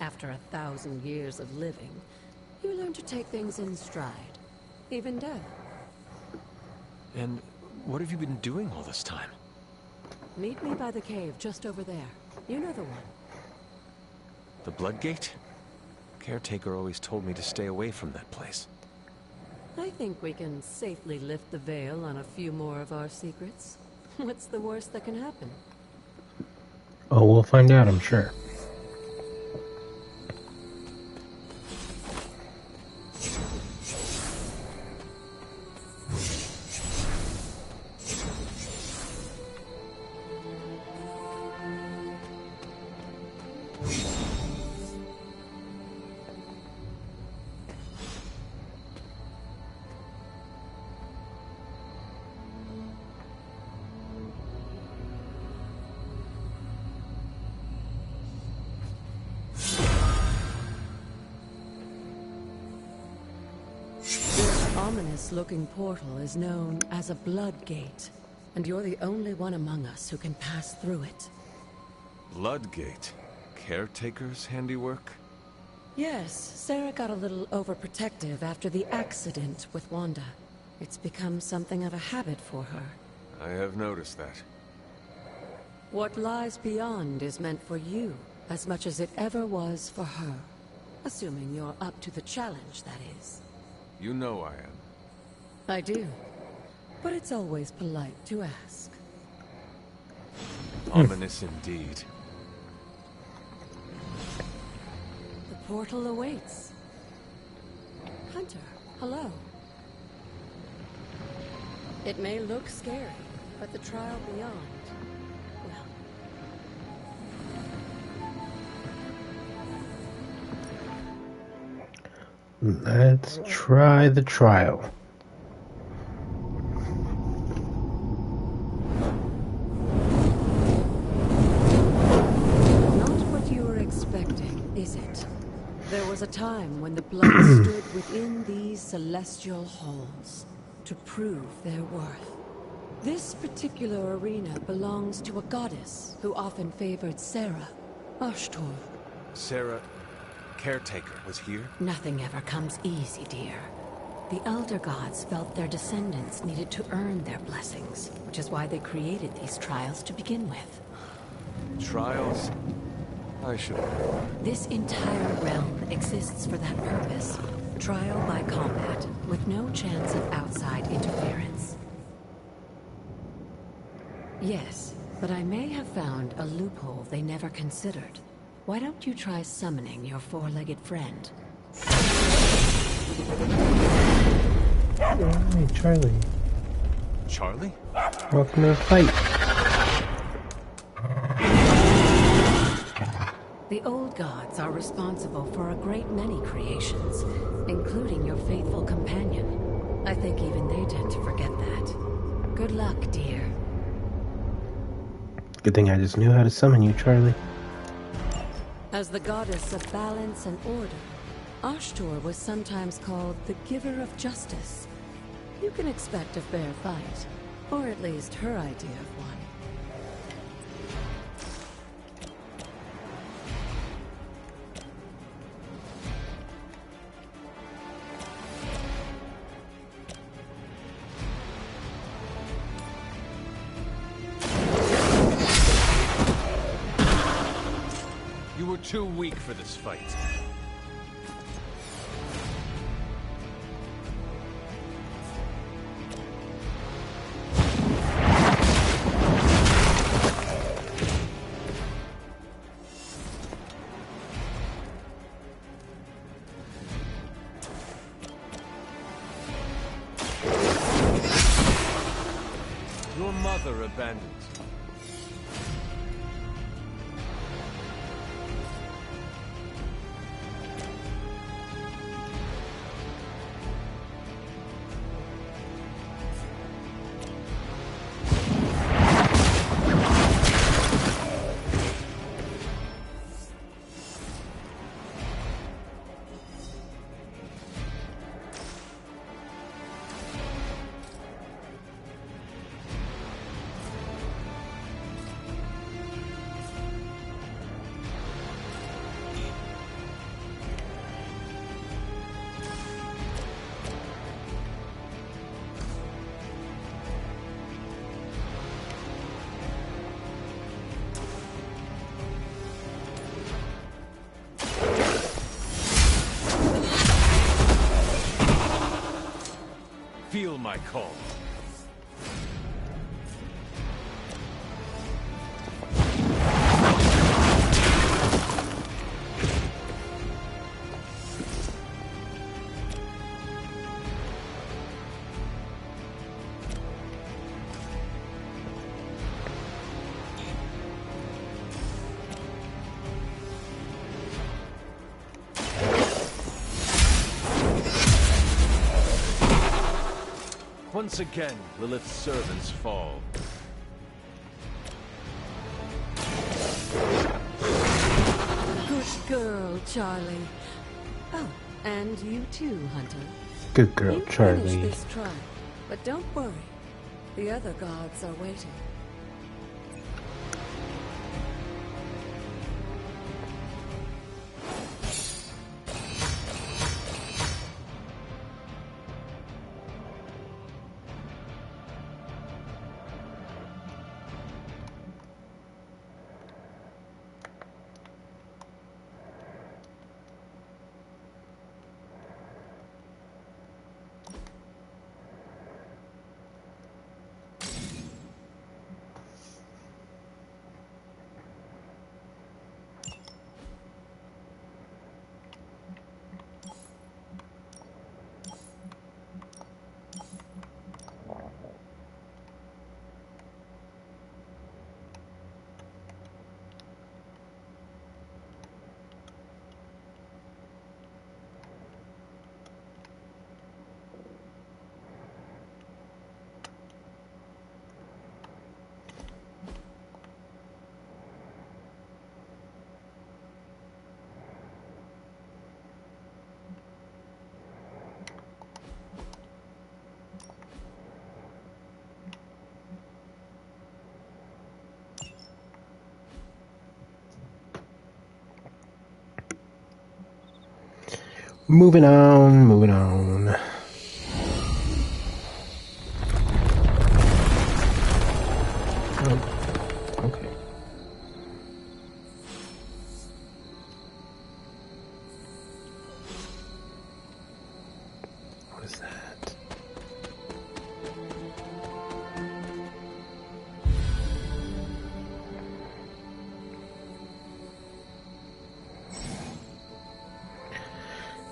After 1,000 years of living, you learn to take things in stride. Even death. And what have you been doing all this time? Meet me by the cave just over there. You know the one. The Bloodgate? Caretaker always told me to stay away from that place. I think we can safely lift the veil on a few more of our secrets. What's the worst that can happen? Oh, we'll find out, I'm sure. Looking portal is known as a Bloodgate, and you're the only one among us who can pass through it. Bloodgate? Caretaker's handiwork? Yes, Sarah got a little overprotective after the accident with Wanda. It's become something of a habit for her. I have noticed that. What lies beyond is meant for you as much as it ever was for her. Assuming you're up to the challenge, that is. You know I am. I do. But it's always polite to ask. Ominous indeed. The portal awaits. Hunter, hello. It may look scary, but the trial beyond, well... Let's try the trial. Not what you were expecting, is it? There was a time when the blood stood within these celestial halls to prove their worth. This particular arena belongs to a goddess who often favored Sarah, Ashtor. Sarah, caretaker, was here? Nothing ever comes easy, dear. The Elder Gods felt their descendants needed to earn their blessings, which is why they created these trials to begin with. Trials? I should. This entire realm exists for that purpose. Trial by combat, with no chance of outside interference. Yes, but I may have found a loophole they never considered. Why don't you try summoning your four-legged friend? Hey, Charlie. Charlie? Welcome to the fight. The old gods are responsible for a great many creations, including your faithful companion. I think even they tend to forget that. Good luck, dear. Good thing I just knew how to summon you, Charlie. As the goddess of balance and order, Ashtor was sometimes called the giver of justice. You can expect a fair fight, or at least her idea of one. You were too weak for this fight. Your mother abandoned you. Feel my call. Once again, Lilith's servants fall. Good girl, Charlie. Oh, and you too, Hunter. Good girl, you Charlie. Finish this trial, but don't worry. The other gods are waiting. Moving on, moving on. Oh, okay. What is that?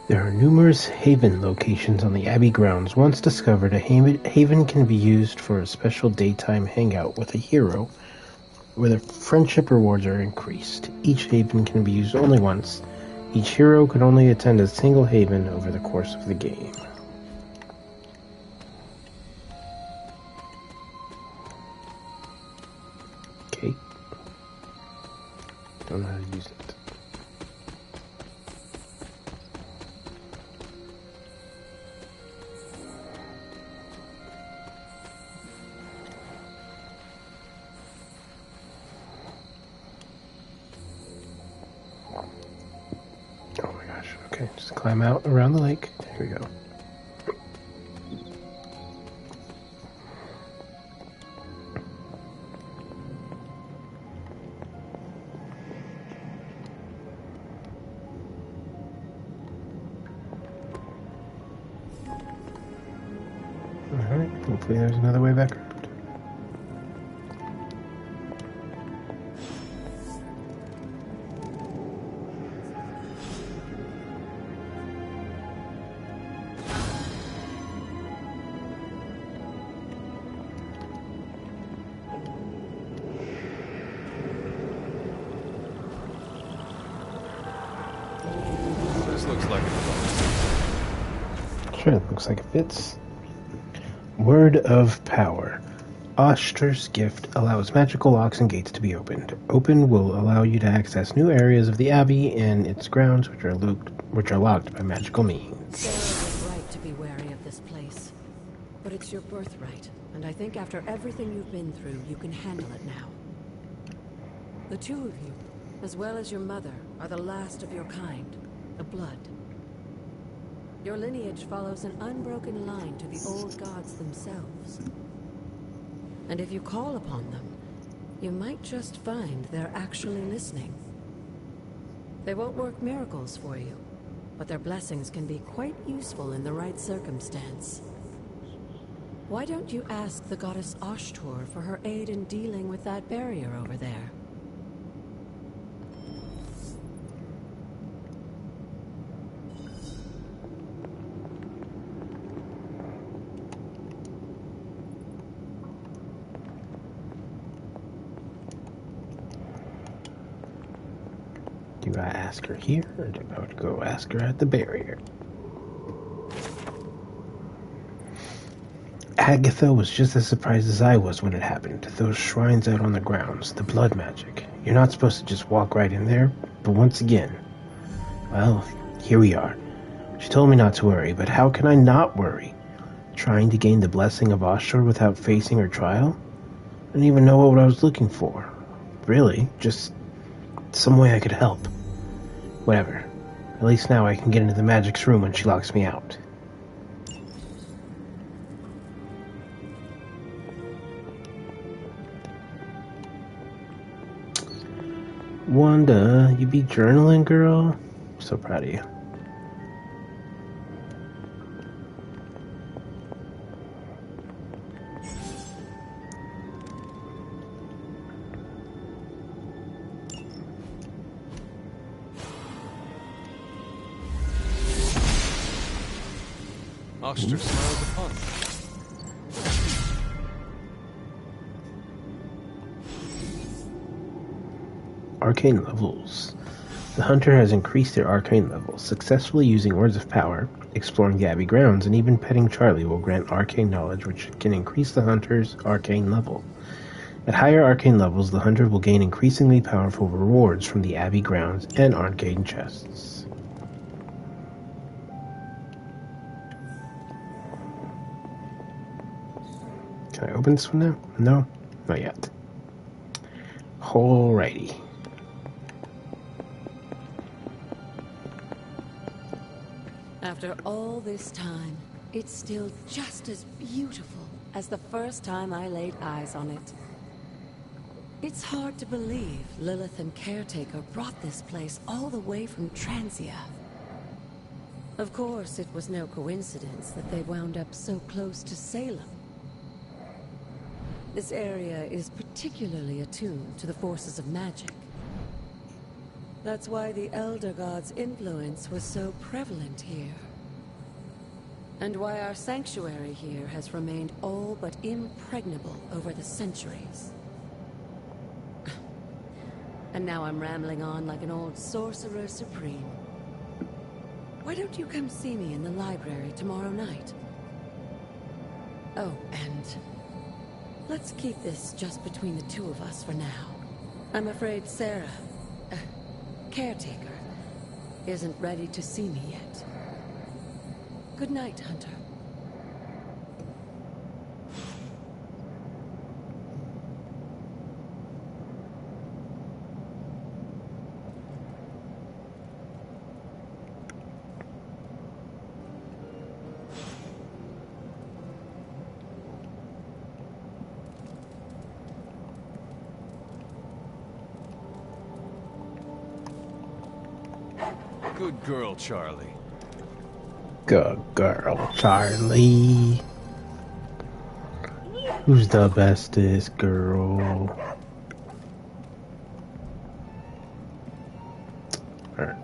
There are numerous Haven locations on the Abbey grounds. Once discovered, a Haven can be used for a special daytime hangout with a hero, where the friendship rewards are increased. Each Haven can be used only once. Each hero can only attend a single Haven over the course of the game. Okay. Don't know how to use it. Okay, just climb out around the lake. Here we go. Alright, hopefully there's another way back around. Sure, it looks like it fits. Word of Power. Oshter's gift allows magical locks and gates to be opened. Open will allow you to access new areas of the Abbey and its grounds, which are locked by magical means. Sarah was right to be wary of this place. But it's your birthright, and I think after everything you've been through, you can handle it now. The two of you, as well as your mother, are the last of your kind, the Blood. Your lineage follows an unbroken line to the old gods themselves. And if you call upon them, you might just find they're actually listening. They won't work miracles for you, but their blessings can be quite useful in the right circumstance. Why don't you ask the goddess Ashtor for her aid in dealing with that barrier over there? Do I ask her here, or do I go ask her at the barrier? Agatha was just as surprised as I was when it happened. Those shrines out on the grounds, the blood magic. You're not supposed to just walk right in there, but once again, well, here we are. She told me not to worry, but how can I not worry? Trying to gain the blessing of Ashtor without facing her trial? I didn't even know what I was looking for. Really, just some way I could help. Whatever. At least now I can get into the magic's room when she locks me out. Wanda, you be journaling, girl? I'm so proud of you. Oster smiled upon. Arcane levels. The hunter has increased their arcane levels, successfully using Words of Power, exploring the Abbey grounds, and even petting Charlie will grant arcane knowledge, which can increase the hunter's arcane level. At higher arcane levels, the hunter will gain increasingly powerful rewards from the Abbey grounds and arcane chests. Can I open this one now? No? Not yet. Alrighty. After all this time, it's still just as beautiful as the first time I laid eyes on it. It's hard to believe Lilith and Caretaker brought this place all the way from Transia. Of course, it was no coincidence that they wound up so close to Salem. This area is particularly attuned to the forces of magic. That's why the Elder God's influence was so prevalent here. And why our sanctuary here has remained all but impregnable over the centuries. And now I'm rambling on like an old sorcerer supreme. Why don't you come see me in the library tomorrow night? Oh, and let's keep this just between the two of us for now. I'm afraid Sarah, Caretaker, isn't ready to see me yet. Good night, Hunter. Good girl, Charlie. Good girl, Charlie. Who's the bestest girl? Alright.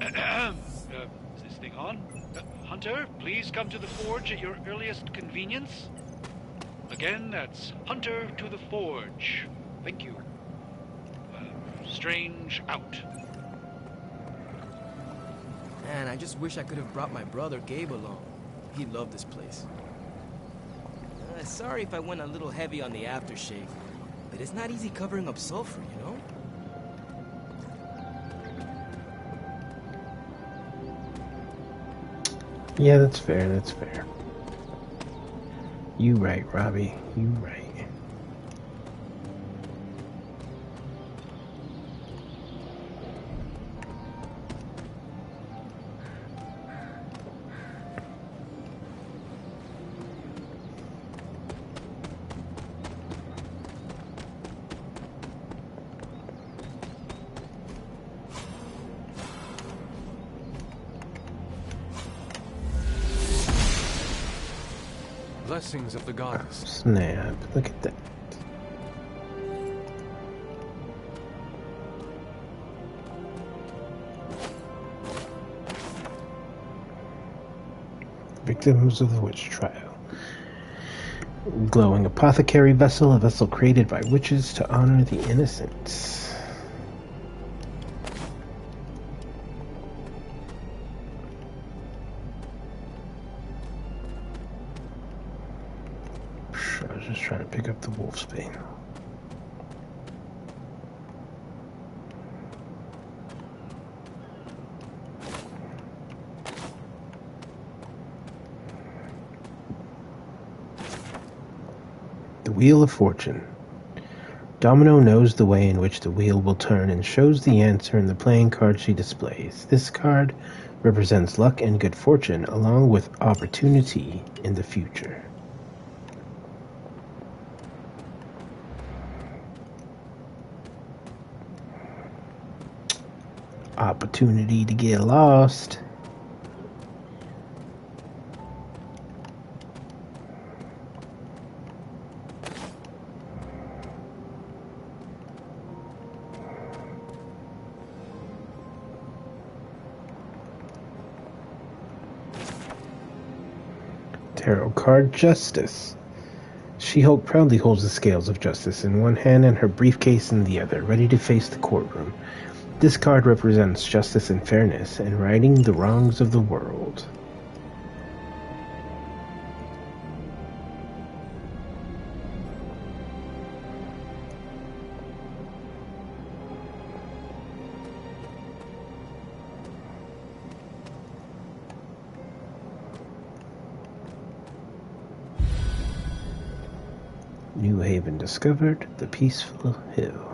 Is this thing on? Hunter, please come to the forge at your earliest convenience. Again, that's Hunter to the forge. Thank you. Strange out. Man, I just wish I could have brought my brother Gabe along. He loved this place. Sorry if I went a little heavy on the aftershave, but it's not easy covering up sulfur, you know? Yeah, that's fair, that's fair. You right, Robbie. You right. Blessings of the goddess. Snap, look at that. Victims of the witch trial. Glowing apothecary vessel, a vessel created by witches to honor the innocent. I was just trying to pick up the Wolfsbane. The Wheel of Fortune. Domino knows the way in which the wheel will turn and shows the answer in the playing card she displays. This card represents luck and good fortune, along with opportunity in the future. Opportunity to get lost. Tarot card Justice. She-Hulk proudly holds the scales of justice in one hand and her briefcase in the other, ready to face the courtroom. This card represents justice and fairness and righting the wrongs of the world. New Haven discovered, the peaceful hill.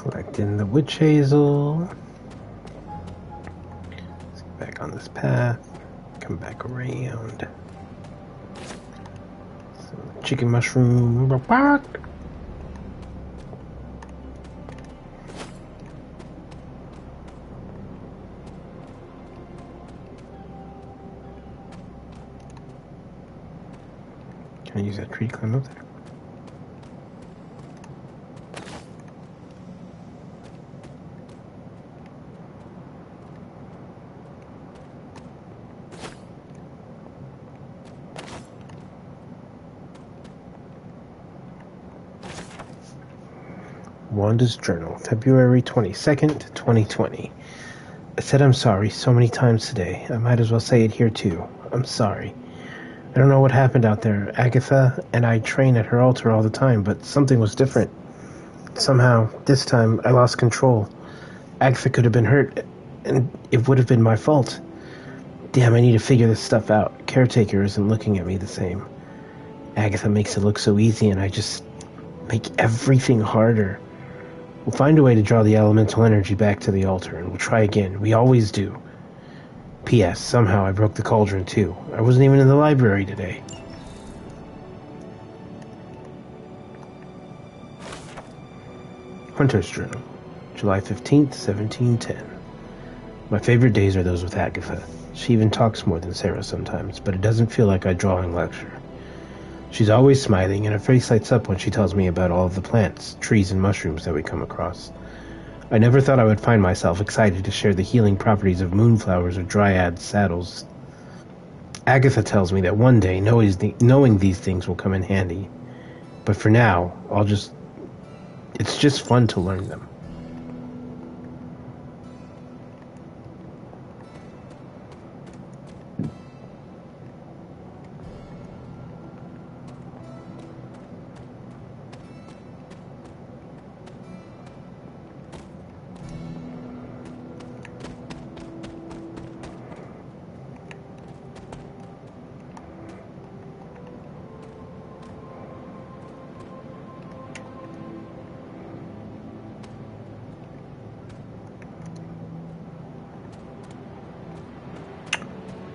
Collecting the witch hazel. Let's get back on this path. Come back around. Some chicken mushroom. Can I use that tree to climb up there? Wanda's Journal, February 22nd, 2020. I said I'm sorry so many times today. I might as well say it here too. I'm sorry. I don't know what happened out there. Agatha and I train at her altar all the time, but something was different. Somehow, this time, I lost control. Agatha could have been hurt, and it would have been my fault. Damn, I need to figure this stuff out. Caretaker isn't looking at me the same. Agatha makes it look so easy, and I just make everything harder. We'll find a way to draw the elemental energy back to the altar, and we'll try again. We always do. P.S. Somehow I broke the cauldron, too. I wasn't even in the library today. Hunter's Journal, July 15th, 1710. My favorite days are those with Agatha. She even talks more than Sarah sometimes, but it doesn't feel like a drawing lecture. She's always smiling, and her face lights up when she tells me about all of the plants, trees, and mushrooms that we come across. I never thought I would find myself excited to share the healing properties of moonflowers or dryads' saddles. Agatha tells me that one day knowing these things will come in handy. But for now, it's just fun to learn them.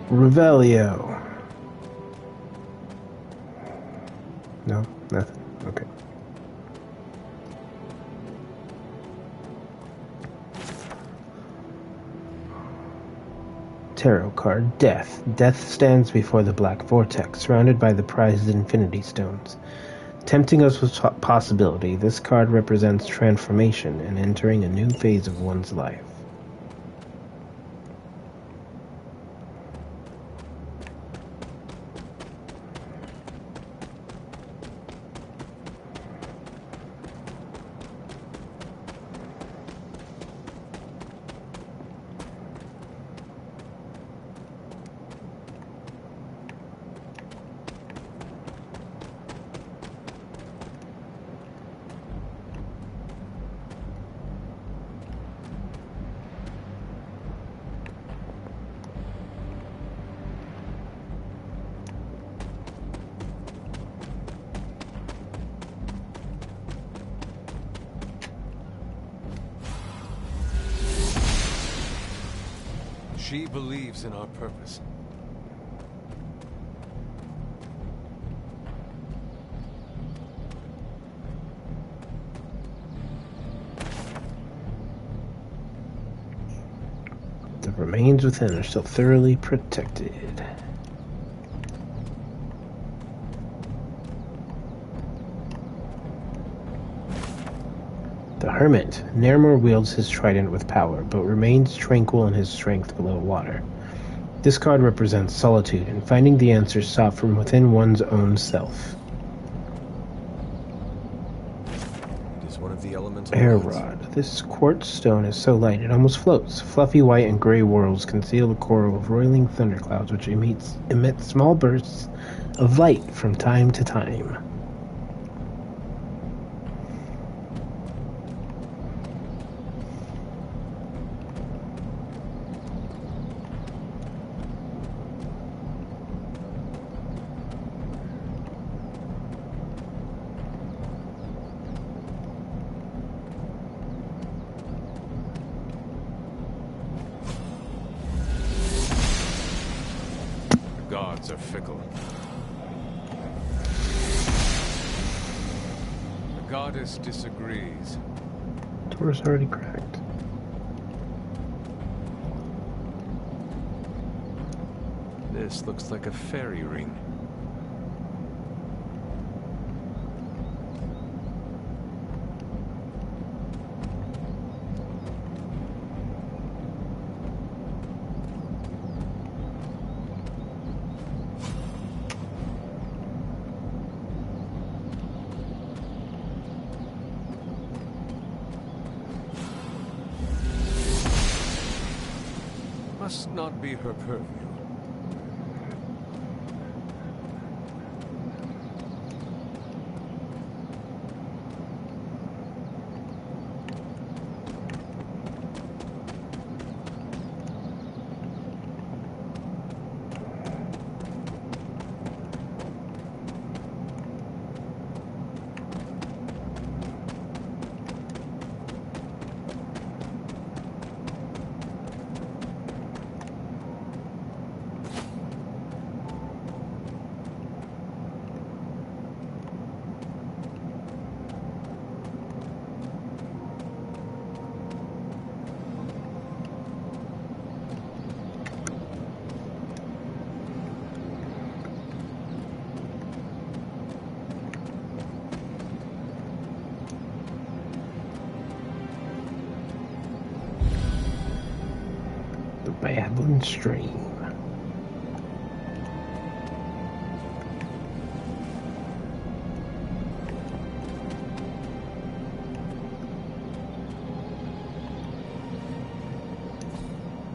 Revelio. No, nothing. Okay. Tarot card, Death. Death stands before the black vortex, surrounded by the prized infinity stones. Tempting us with possibility, this card represents transformation and entering a new phase of one's life. She believes in our purpose. The remains within are still thoroughly protected. The Hermit. Naramor wields his trident with power, but remains tranquil in his strength below water. This card represents solitude and finding the answers sought from within one's own self. It is one of the elemental Air Rod. This quartz stone is so light it almost floats. Fluffy white and gray whorls conceal the coral of roiling thunderclouds which emit small bursts of light from time to time. fickle. The goddess disagrees. Door's already cracked. This looks like a fairy ring. Must not be her purview. Babbling Stream.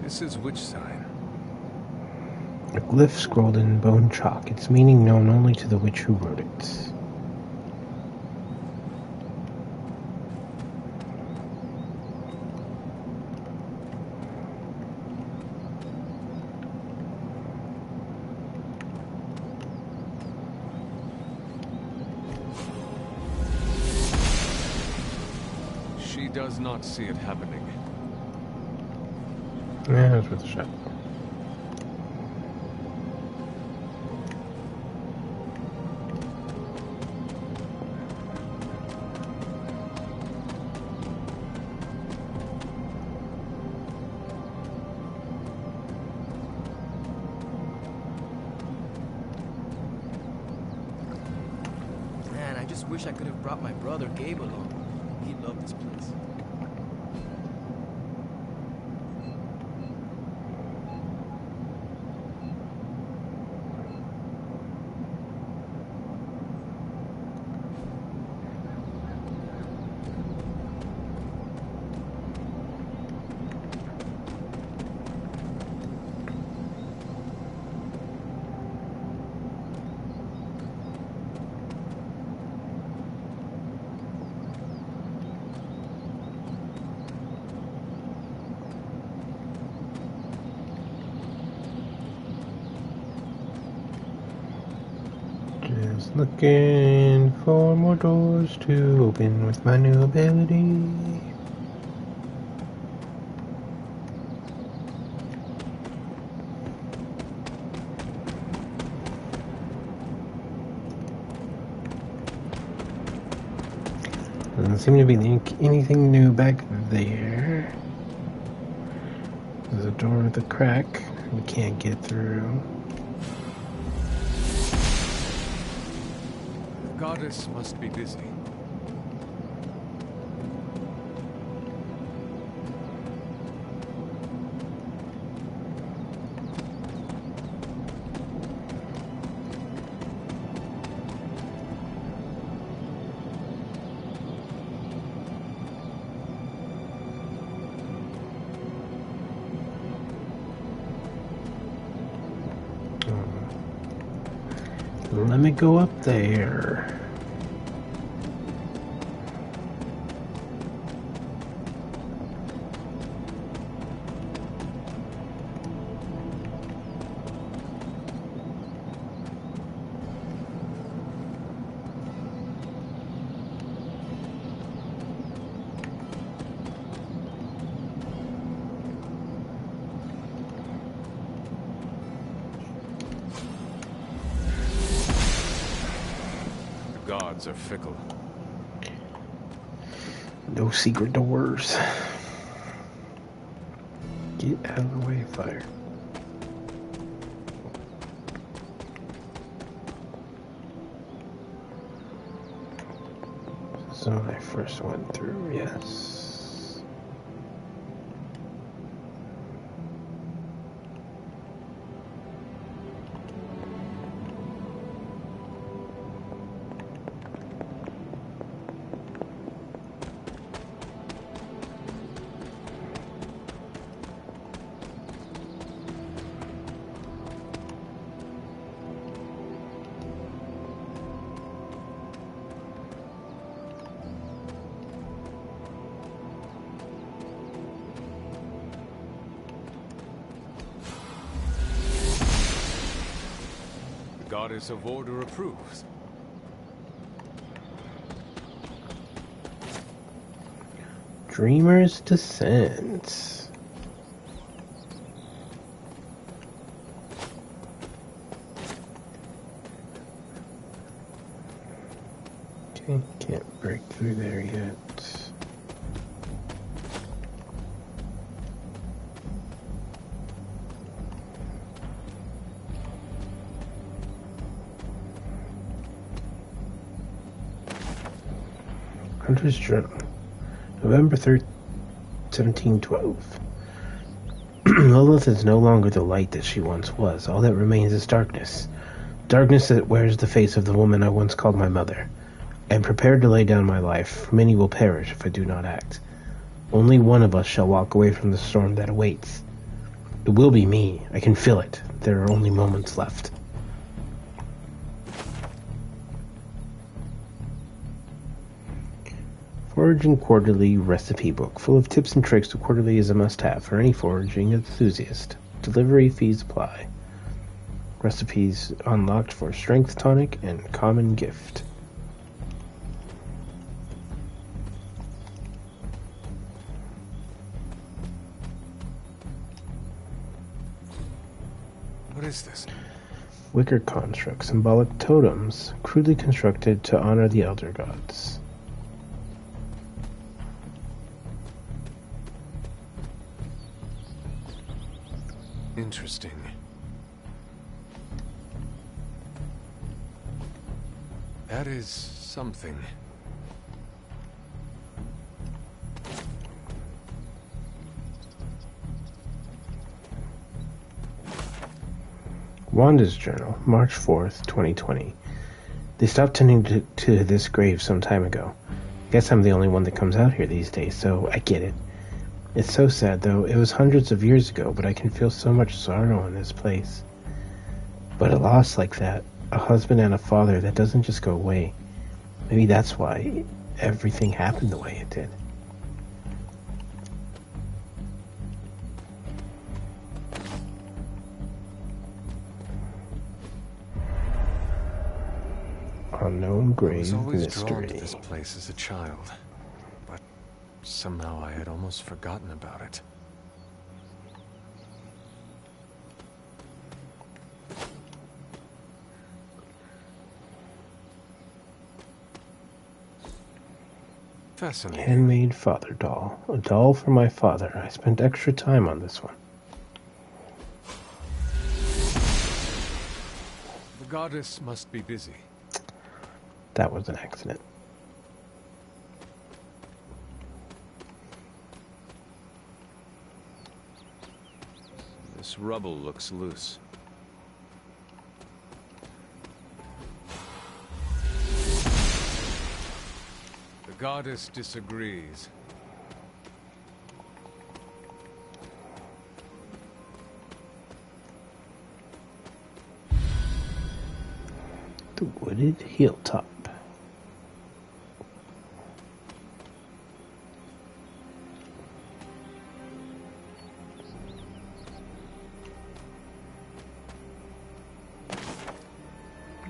This is which sign? A glyph scrolled in bone chalk, its meaning known only to the witch who wrote it. She does not see it happening. Yeah, that's worth a shot. Man, I just wish I could have brought my brother Gabe along. He'd love this place. Just looking for more doors to open with my new ability. Doesn't seem to be anything new back there. There's a door with a crack we can't get through. The goddess must be busy. Let me go up there. gods are fickle. No secret doors. Get out of the way, fire. So I first went through, yes. Goddess of Order approves. Dreamer's Descent. Okay, can't break through there yet. Hunter's Journal, November 3rd, 1712. Lilith is no longer the light that she once was. All that remains is darkness. Darkness that wears the face of the woman I once called my mother. I am prepared to lay down my life. Many will perish if I do not act. Only one of us shall walk away from the storm that awaits. It will be me. I can feel it. There are only moments left. Foraging Quarterly Recipe Book, full of tips and tricks. The Quarterly is a must-have for any foraging enthusiast. Delivery fees apply. Recipes unlocked for Strength Tonic and Common Gift. What is this? Wicker construct, symbolic totems, crudely constructed to honor the elder gods. Interesting. That is something. Wanda's Journal, March 4th, 2020. They stopped tending to this grave some time ago. Guess I'm the only one that comes out here these days, so I get it. It's so sad, though. It was hundreds of years ago, but I can feel so much sorrow in this place. But a loss like that, a husband and a father, that doesn't just go away. Maybe that's why everything happened the way it did. Unknown grave I was always drawn mystery. to this place as a child, but somehow I had almost forgotten about it. Fascinating. Handmade father doll. A doll for my father. I spent extra time on this one. The goddess must be busy. That was an accident. This rubble looks loose. The goddess disagrees. The wooded hilltop.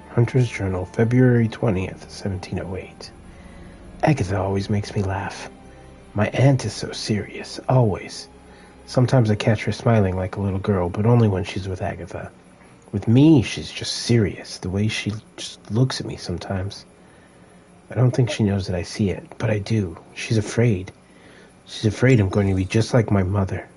Hunter's Journal, February 20th, 1708. Agatha always makes me laugh. My aunt is so serious, always. Sometimes I catch her smiling like a little girl, but only when she's with Agatha. With me, she's just serious, the way she just looks at me sometimes. I don't think she knows that I see it, but I do. She's afraid. She's afraid I'm going to be just like my mother.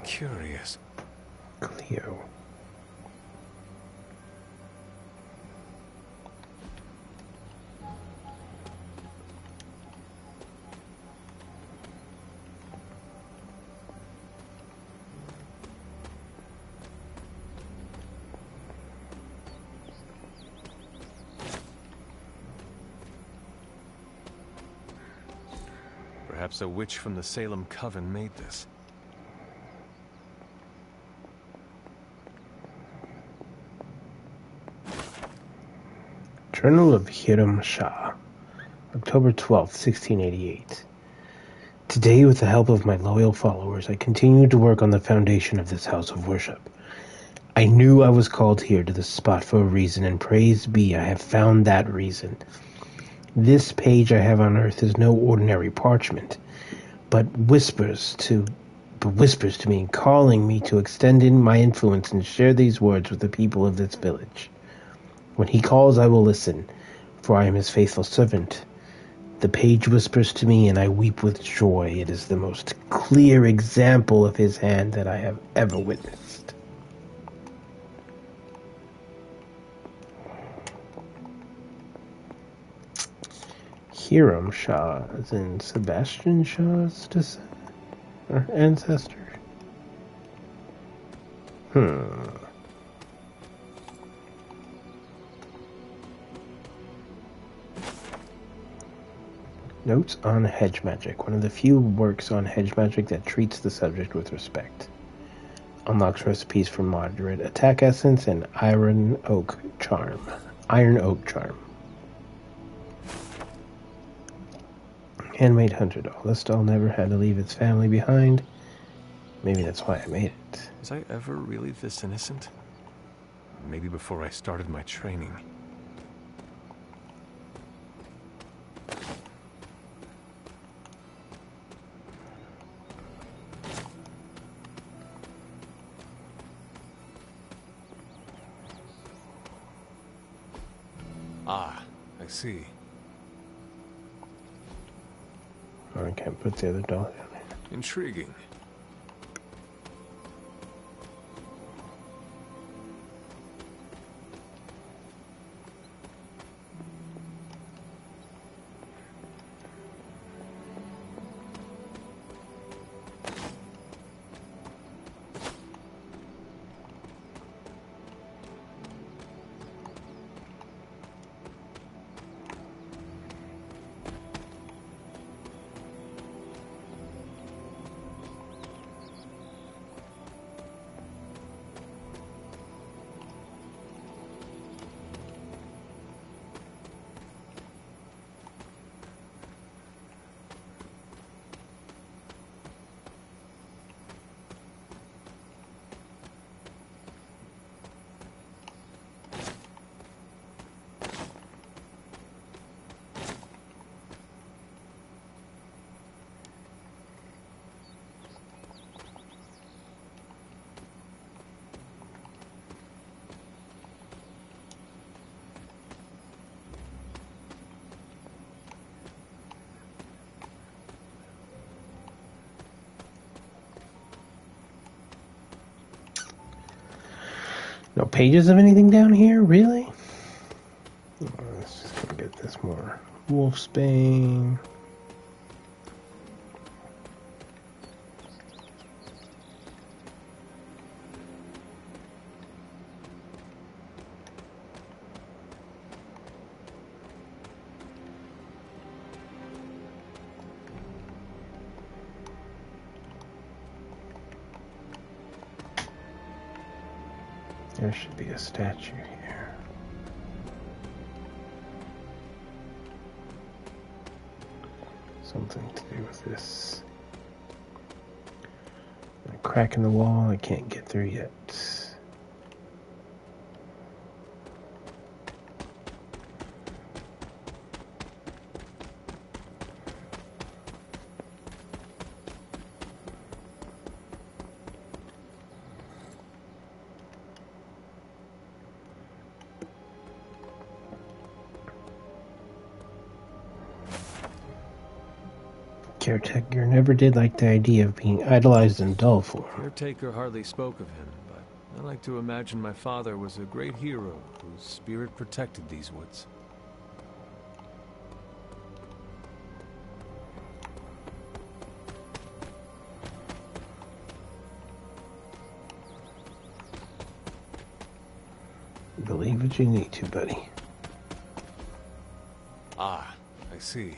Curious. Cleo. Perhaps a witch from the Salem Coven made this. Journal of Hiram Shah, October 12th, 1688. Today, with the help of my loyal followers, I continued to work on the foundation of this house of worship. I knew I was called here to this spot for a reason, and praise be, I have found that reason. This page I have unearthed is no ordinary parchment, but whispers to me, calling me to extend in my influence and share these words with the people of this village. When he calls, I will listen, for I am his faithful servant. The page whispers to me, and I weep with joy. It is the most clear example of his hand that I have ever witnessed. Hiram Shah, as in Sebastian Shah's ancestor. Notes on hedge magic. One of the few works on hedge magic that treats the subject with respect. Unlocks recipes for moderate attack essence and iron oak charm. Handmade hunter doll. This doll never had to leave its family behind. Maybe that's why I made it. Was I ever really this innocent? Maybe before I started my training. Ah, I see. Oh, I can't put the other doll down there. Intriguing. No pages of anything down here? Really? Let's just go get this more. Wolfsbane. There should be a statue here. Something to do with this. A crack in the wall I can't get through yet. Caretaker never did like the idea of being idolized and dull for him. Caretaker hardly spoke of him, but I like to imagine my father was a great hero whose spirit protected these woods. Believe what you need to, buddy. Ah, I see.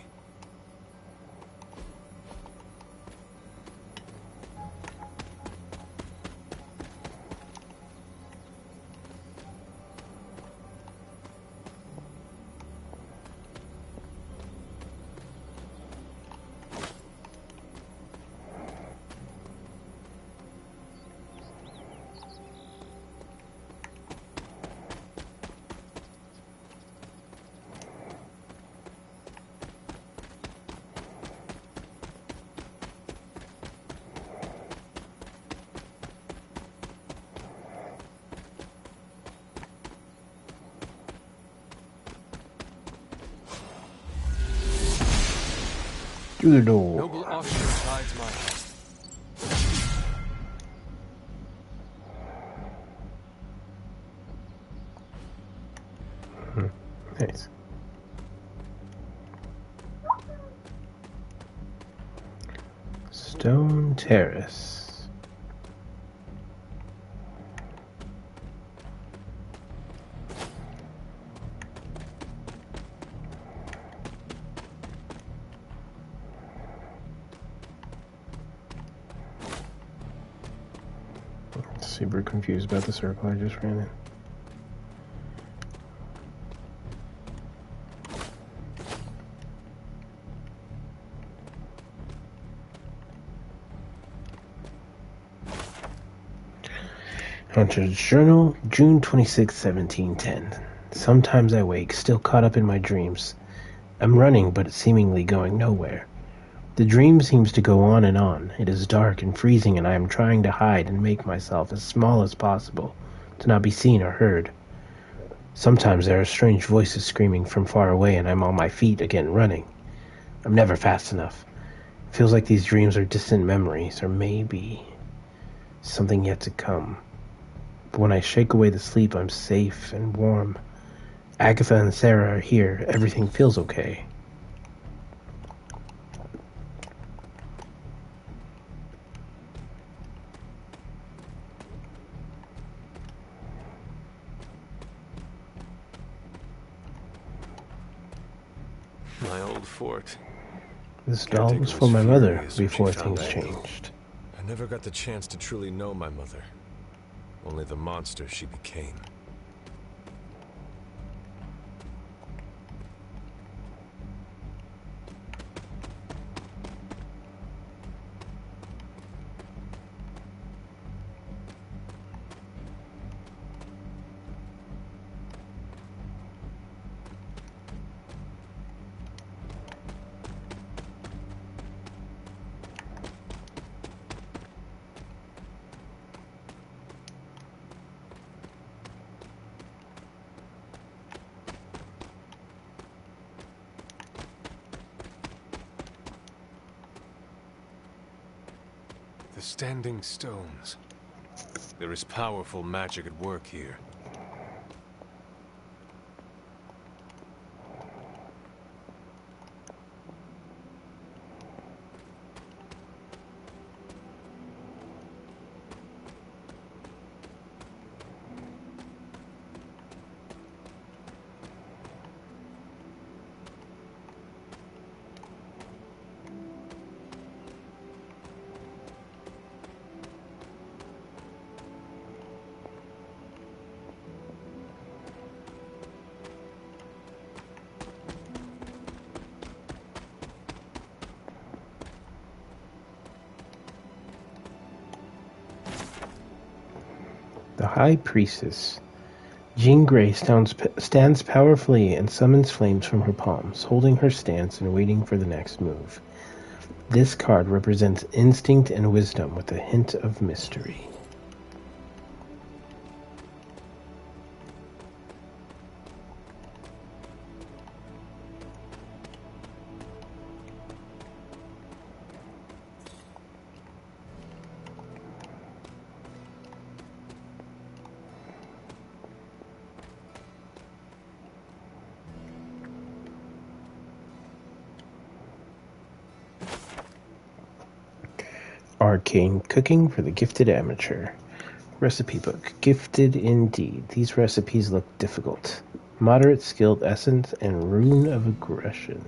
Through the door. Noble officer hides my house. Nice. Stone Terrace. Super confused about the circle I just ran in. Hunter's Journal, June 26, 1710. Sometimes I wake, still caught up in my dreams. I'm running, but seemingly going nowhere. The dream seems to go on and on. It is dark and freezing, and I am trying to hide and make myself as small as possible, to not be seen or heard. Sometimes there are strange voices screaming from far away, and I'm on my feet again, running. I'm never fast enough. It feels like these dreams are distant memories, or maybe something yet to come. But when I shake away the sleep, I'm safe and warm. Agatha and Sarah are here. Everything feels okay. My old fort. This doll was for my mother before things changed. I never got the chance to truly know my mother. Only the monster she became. The Standing Stones. There is powerful magic at work here. The High Priestess. Jean Grey stands powerfully and summons flames from her palms, holding her stance and waiting for the next move. This card represents instinct and wisdom with a hint of mystery. Arcane Cooking for the Gifted Amateur. Recipe book. Gifted indeed. These recipes look difficult. Moderate skilled essence and rune of aggression.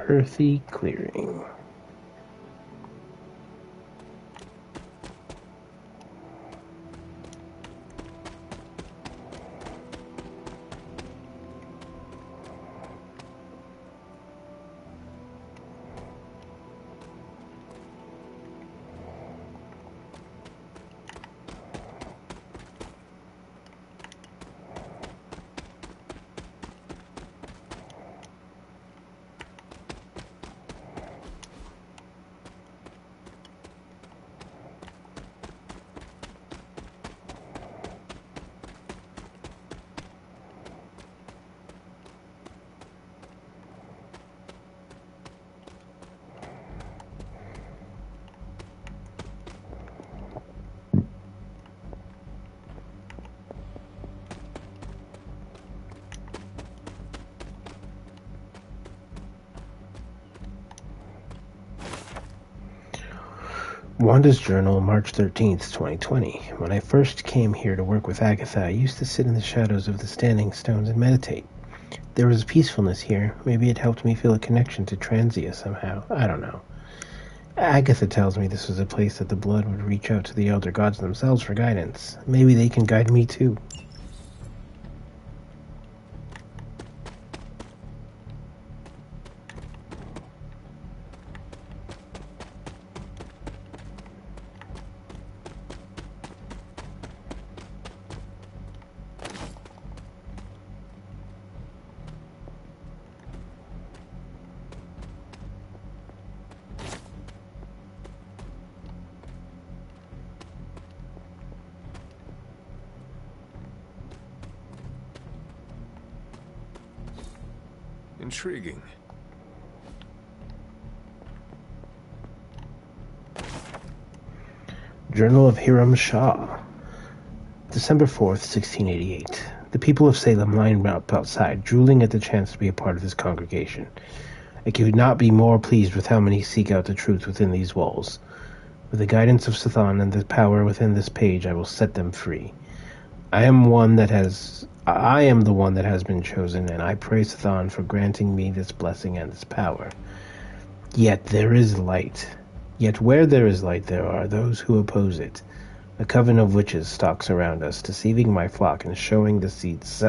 Earthy Clearing. Wanda's Journal, March 13th, 2020. When I first came here to work with Agatha, I used to sit in the shadows of the standing stones and meditate. There was a peacefulness here. Maybe it helped me feel a connection to Transia somehow. I don't know. Agatha tells me this was a place that the blood would reach out to the elder gods themselves for guidance. Maybe they can guide me too. Intriguing. Journal of Hiram Shah. December 4th, 1688. The people of Salem line up outside, drooling at the chance to be a part of this congregation. I could not be more pleased with how many seek out the truth within these walls. With the guidance of Sathan and the power within this page, I will set them free. I am the one that has been chosen, and I praise Sathan for granting me this blessing and this power. Yet there is light. Yet where there is light, there are those who oppose it. A coven of witches stalks around us, deceiving my flock and sowing the seeds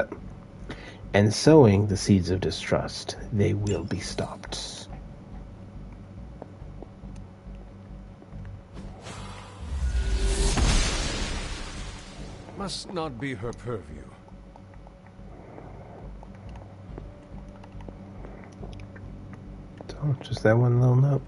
of distrust. They will be stopped. Must not be her purview. Oh, just that one little note.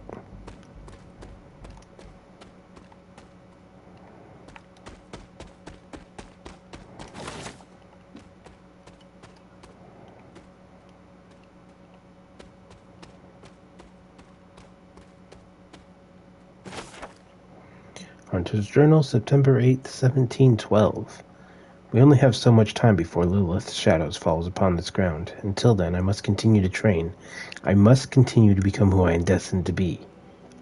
Hunter's Journal, September 8th, 1712. We only have so much time before Lilith's shadows falls upon this ground. Until then, I must continue to train. I must continue to become who I am destined to be.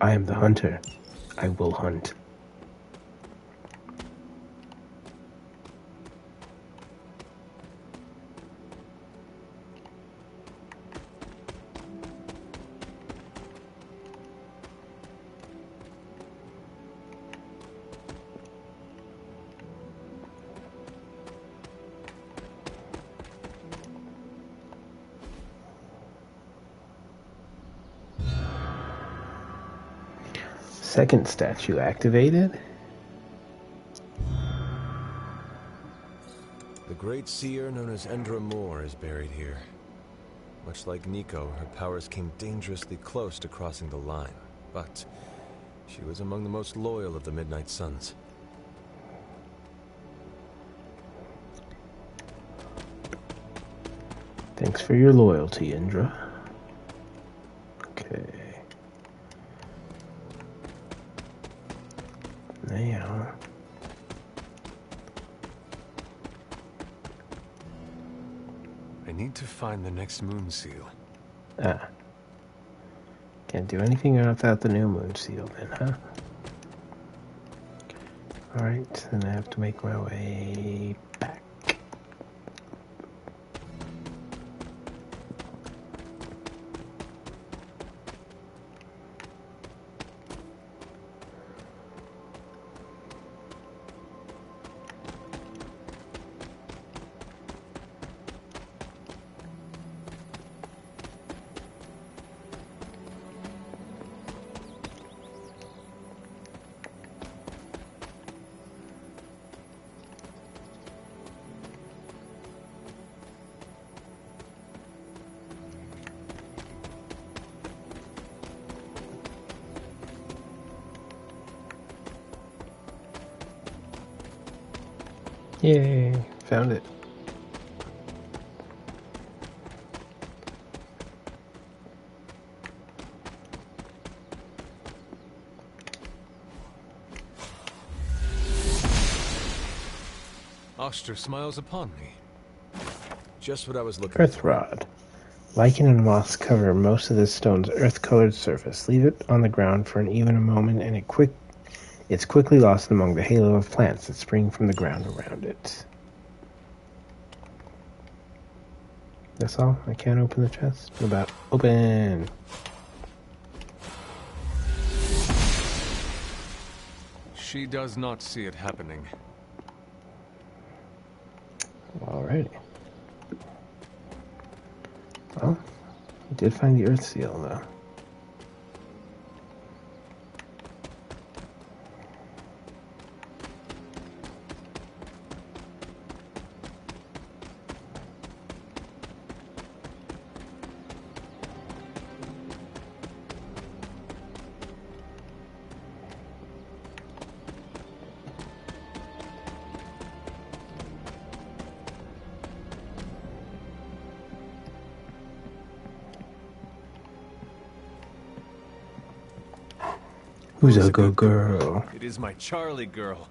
I am the hunter. I will hunt. Second statue activated. The great seer known as Endra Moore is buried here. Much like Nico, her powers came dangerously close to crossing the line, but she was among the most loyal of the Midnight Suns. Thanks for your loyalty, Indra. Okay. Now... I need to find the next moon seal. Ah. Can't do anything without the new moon seal then, huh? Alright, then I have to make my way back. Yay, found it. Oster smiles upon me. Just what I was looking Earth rod. Lichen and moss cover most of this stone's earth-colored surface. Leave it on the ground for even a moment, and it's quickly lost among the halo of plants that spring from the ground around it. That's all? I can't open the chest? What about open? She does not see it happening. Alrighty. Well, we did find the Earth Seal, though. Who's a good girl? It is my Charlie girl.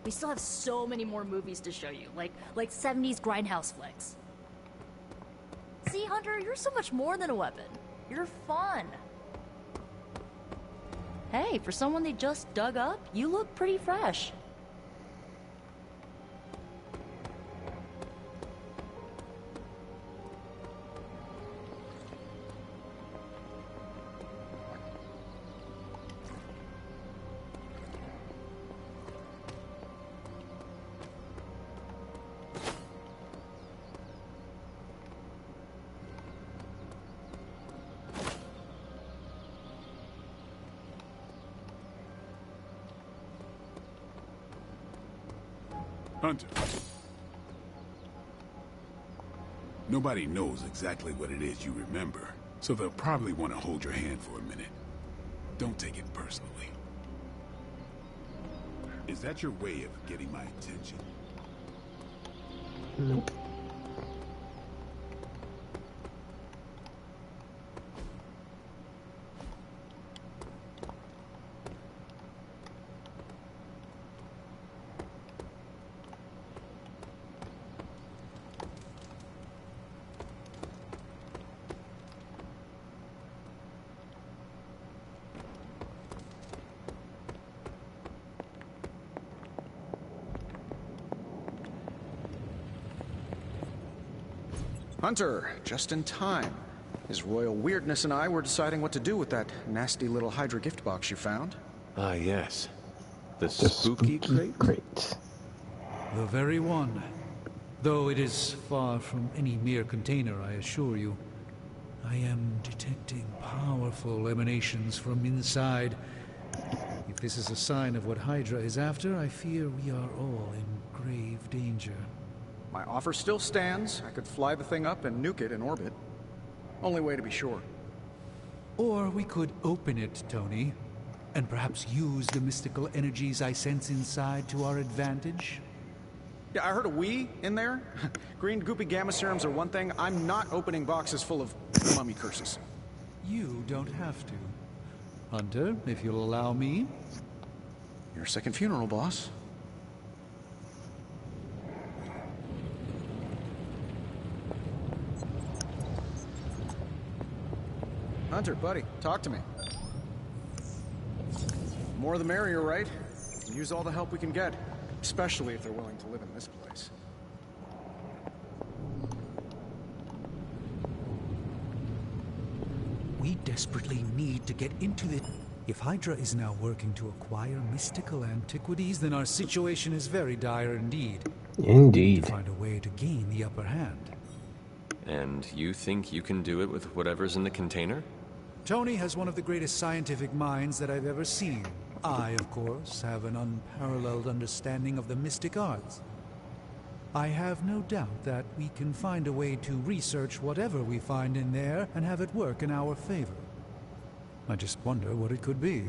We still have so many more movies to show you, like 70s grindhouse flicks. See, Hunter, you're so much more than a weapon. You're fun. Hey, for someone they just dug up, you look pretty fresh. Hunter. Nobody knows exactly what it is you remember, so they'll probably want to hold your hand for a minute. Don't take it personally. Is that your way of getting my attention? Nope. Hunter, just in time. His royal weirdness and I were deciding what to do with that nasty little Hydra gift box you found. Ah, yes. The spooky crate? The very one. Though it is far from any mere container, I assure you. I am detecting powerful emanations from inside. If this is a sign of what Hydra is after, I fear we are all in grave danger. My offer still stands. I could fly the thing up and nuke it in orbit. Only way to be sure. Or we could open it, Tony, and perhaps use the mystical energies I sense inside to our advantage. Yeah, I heard a "we" in there. Green goopy gamma serums are one thing. I'm not opening boxes full of mummy curses. You don't have to. Hunter, if you'll allow me. Your second funeral, boss. Hunter, buddy, talk to me. More the merrier, right? We can use all the help we can get, especially if they're willing to live in this place. We desperately need to get into the... If Hydra is now working to acquire mystical antiquities, then our situation is very dire indeed. Indeed. To find a way to gain the upper hand. And you think you can do it with whatever's in the container? Tony has one of the greatest scientific minds that I've ever seen. I, of course, have an unparalleled understanding of the mystic arts. I have no doubt that we can find a way to research whatever we find in there and have it work in our favor. I just wonder what it could be.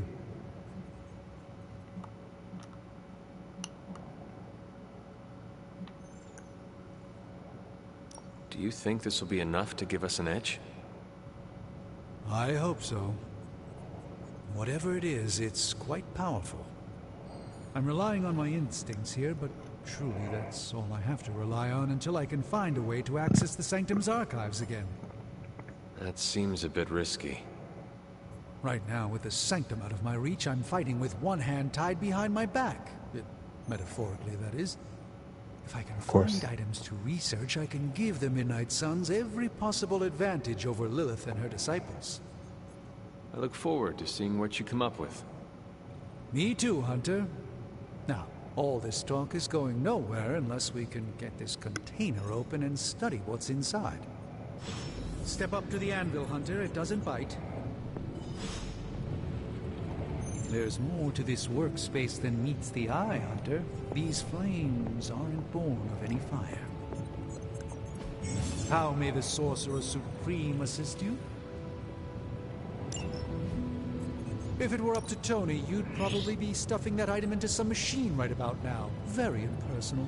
Do you think this will be enough to give us an edge? I hope so. Whatever it is, it's quite powerful. I'm relying on my instincts here, but truly that's all I have to rely on until I can find a way to access the Sanctum's archives again. That seems a bit risky. Right now, with the Sanctum out of my reach, I'm fighting with one hand tied behind my back. Metaphorically, that is. If I can find items to research, I can give the Midnight Suns every possible advantage over Lilith and her disciples. I look forward to seeing what you come up with. Me too, Hunter. Now, all this talk is going nowhere unless we can get this container open and study what's inside. Step up to the anvil, Hunter. It doesn't bite. There's more to this workspace than meets the eye, Hunter. These flames aren't born of any fire. How may the Sorcerer Supreme assist you? If it were up to Tony, you'd probably be stuffing that item into some machine right about now. Very impersonal.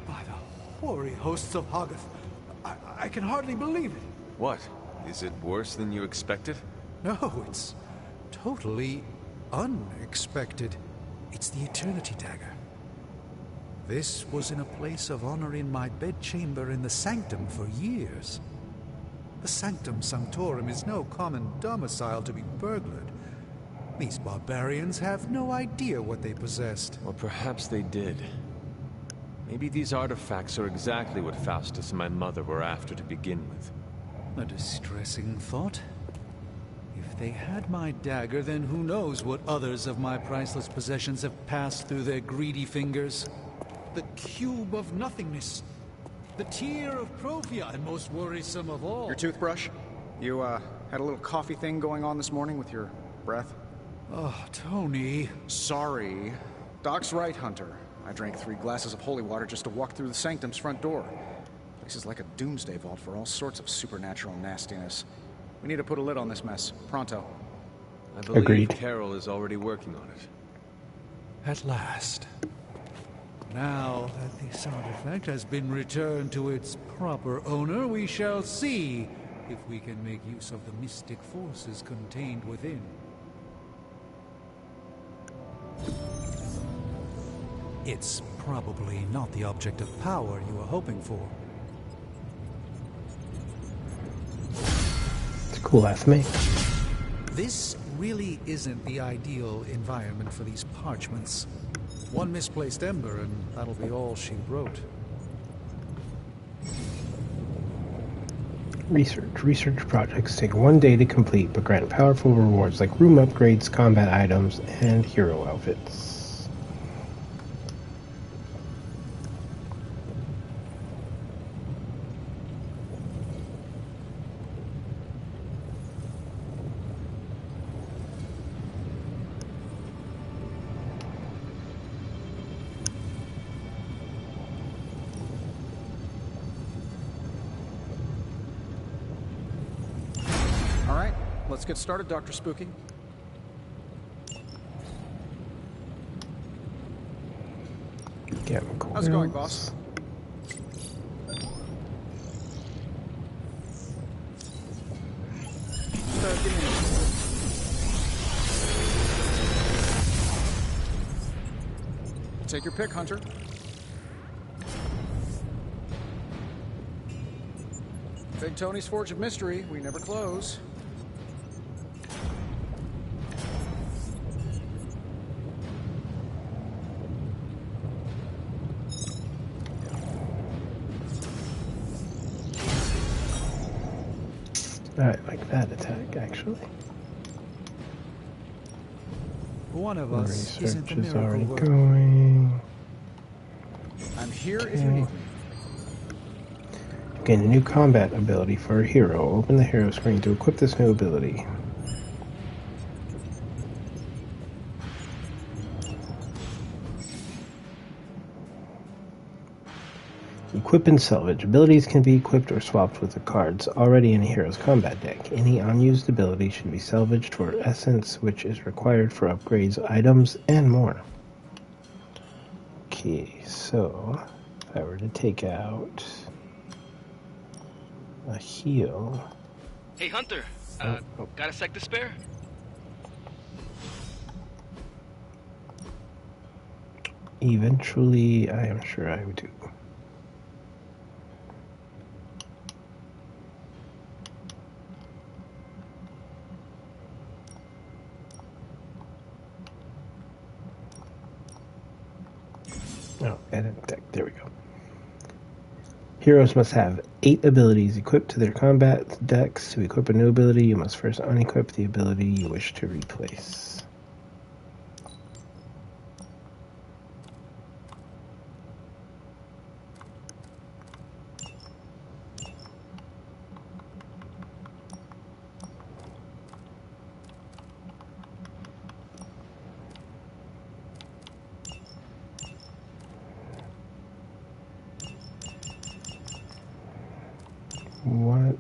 By the hoary hosts of Hoggoth, I can hardly believe it. What? Is it worse than you expected? No, it's totally unexpected. It's the Eternity Dagger. This was in a place of honor in my bedchamber in the Sanctum for years. The Sanctum Sanctorum is no common domicile to be burglared. These barbarians have no idea what they possessed. Or perhaps they did. Maybe these artifacts are exactly what Faustus and my mother were after to begin with. A distressing thought. If they had my dagger, then who knows what others of my priceless possessions have passed through their greedy fingers. The cube of nothingness. The tear of Profia, and most worrisome of all. Your toothbrush? You, had a little coffee thing going on this morning with your breath? Oh, Tony. Sorry. Doc's right, Hunter. I drank 3 glasses of holy water just to walk through the Sanctum's front door. Place is like a doomsday vault for all sorts of supernatural nastiness. We need to put a lid on this mess. Pronto. I believe Agreed. Carol is already working on it. At last. Now that this artifact has been returned to its proper owner, we shall see if we can make use of the mystic forces contained within. It's probably not the object of power you were hoping for. It's a cool ass mate. This really isn't the ideal environment for these parchments. One misplaced ember, and that'll be all she wrote. Research. Research projects take 1 day to complete, but grant powerful rewards like room upgrades, combat items, and hero outfits. Let's get started, Dr. Spooky. How's it going, boss? Give me a minute. Take your pick, Hunter. Big Tony's Forge of Mystery. We never close. I like that attack, actually. One of us isn't the Research is miracle already worker. going. I'm here if you need me. Gain a new combat ability for a hero. Open the hero screen to equip this new ability. Equip and salvage. Abilities can be equipped or swapped with the cards already in a hero's combat deck. Any unused ability should be salvaged for essence, which is required for upgrades, items, and more. Okay, so if I were to take out a heal... Hey, Hunter. Got a sec to spare? Eventually, I am sure I would do. Oh, edit deck. There we go. Heroes must have 8 abilities equipped to their combat decks. To equip a new ability, you must first unequip the ability you wish to replace. What?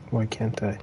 Why can't I?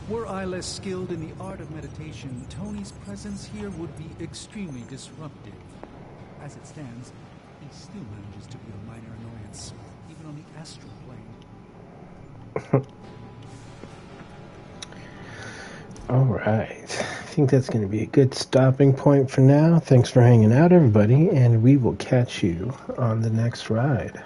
Were I less skilled in the art of meditation, Tony's presence here would be extremely disruptive. As it stands, he still manages to be a minor annoyance, even on the astral plane. Alright, I think that's going to be a good stopping point for now. Thanks for hanging out, everybody, and we will catch you on the next ride.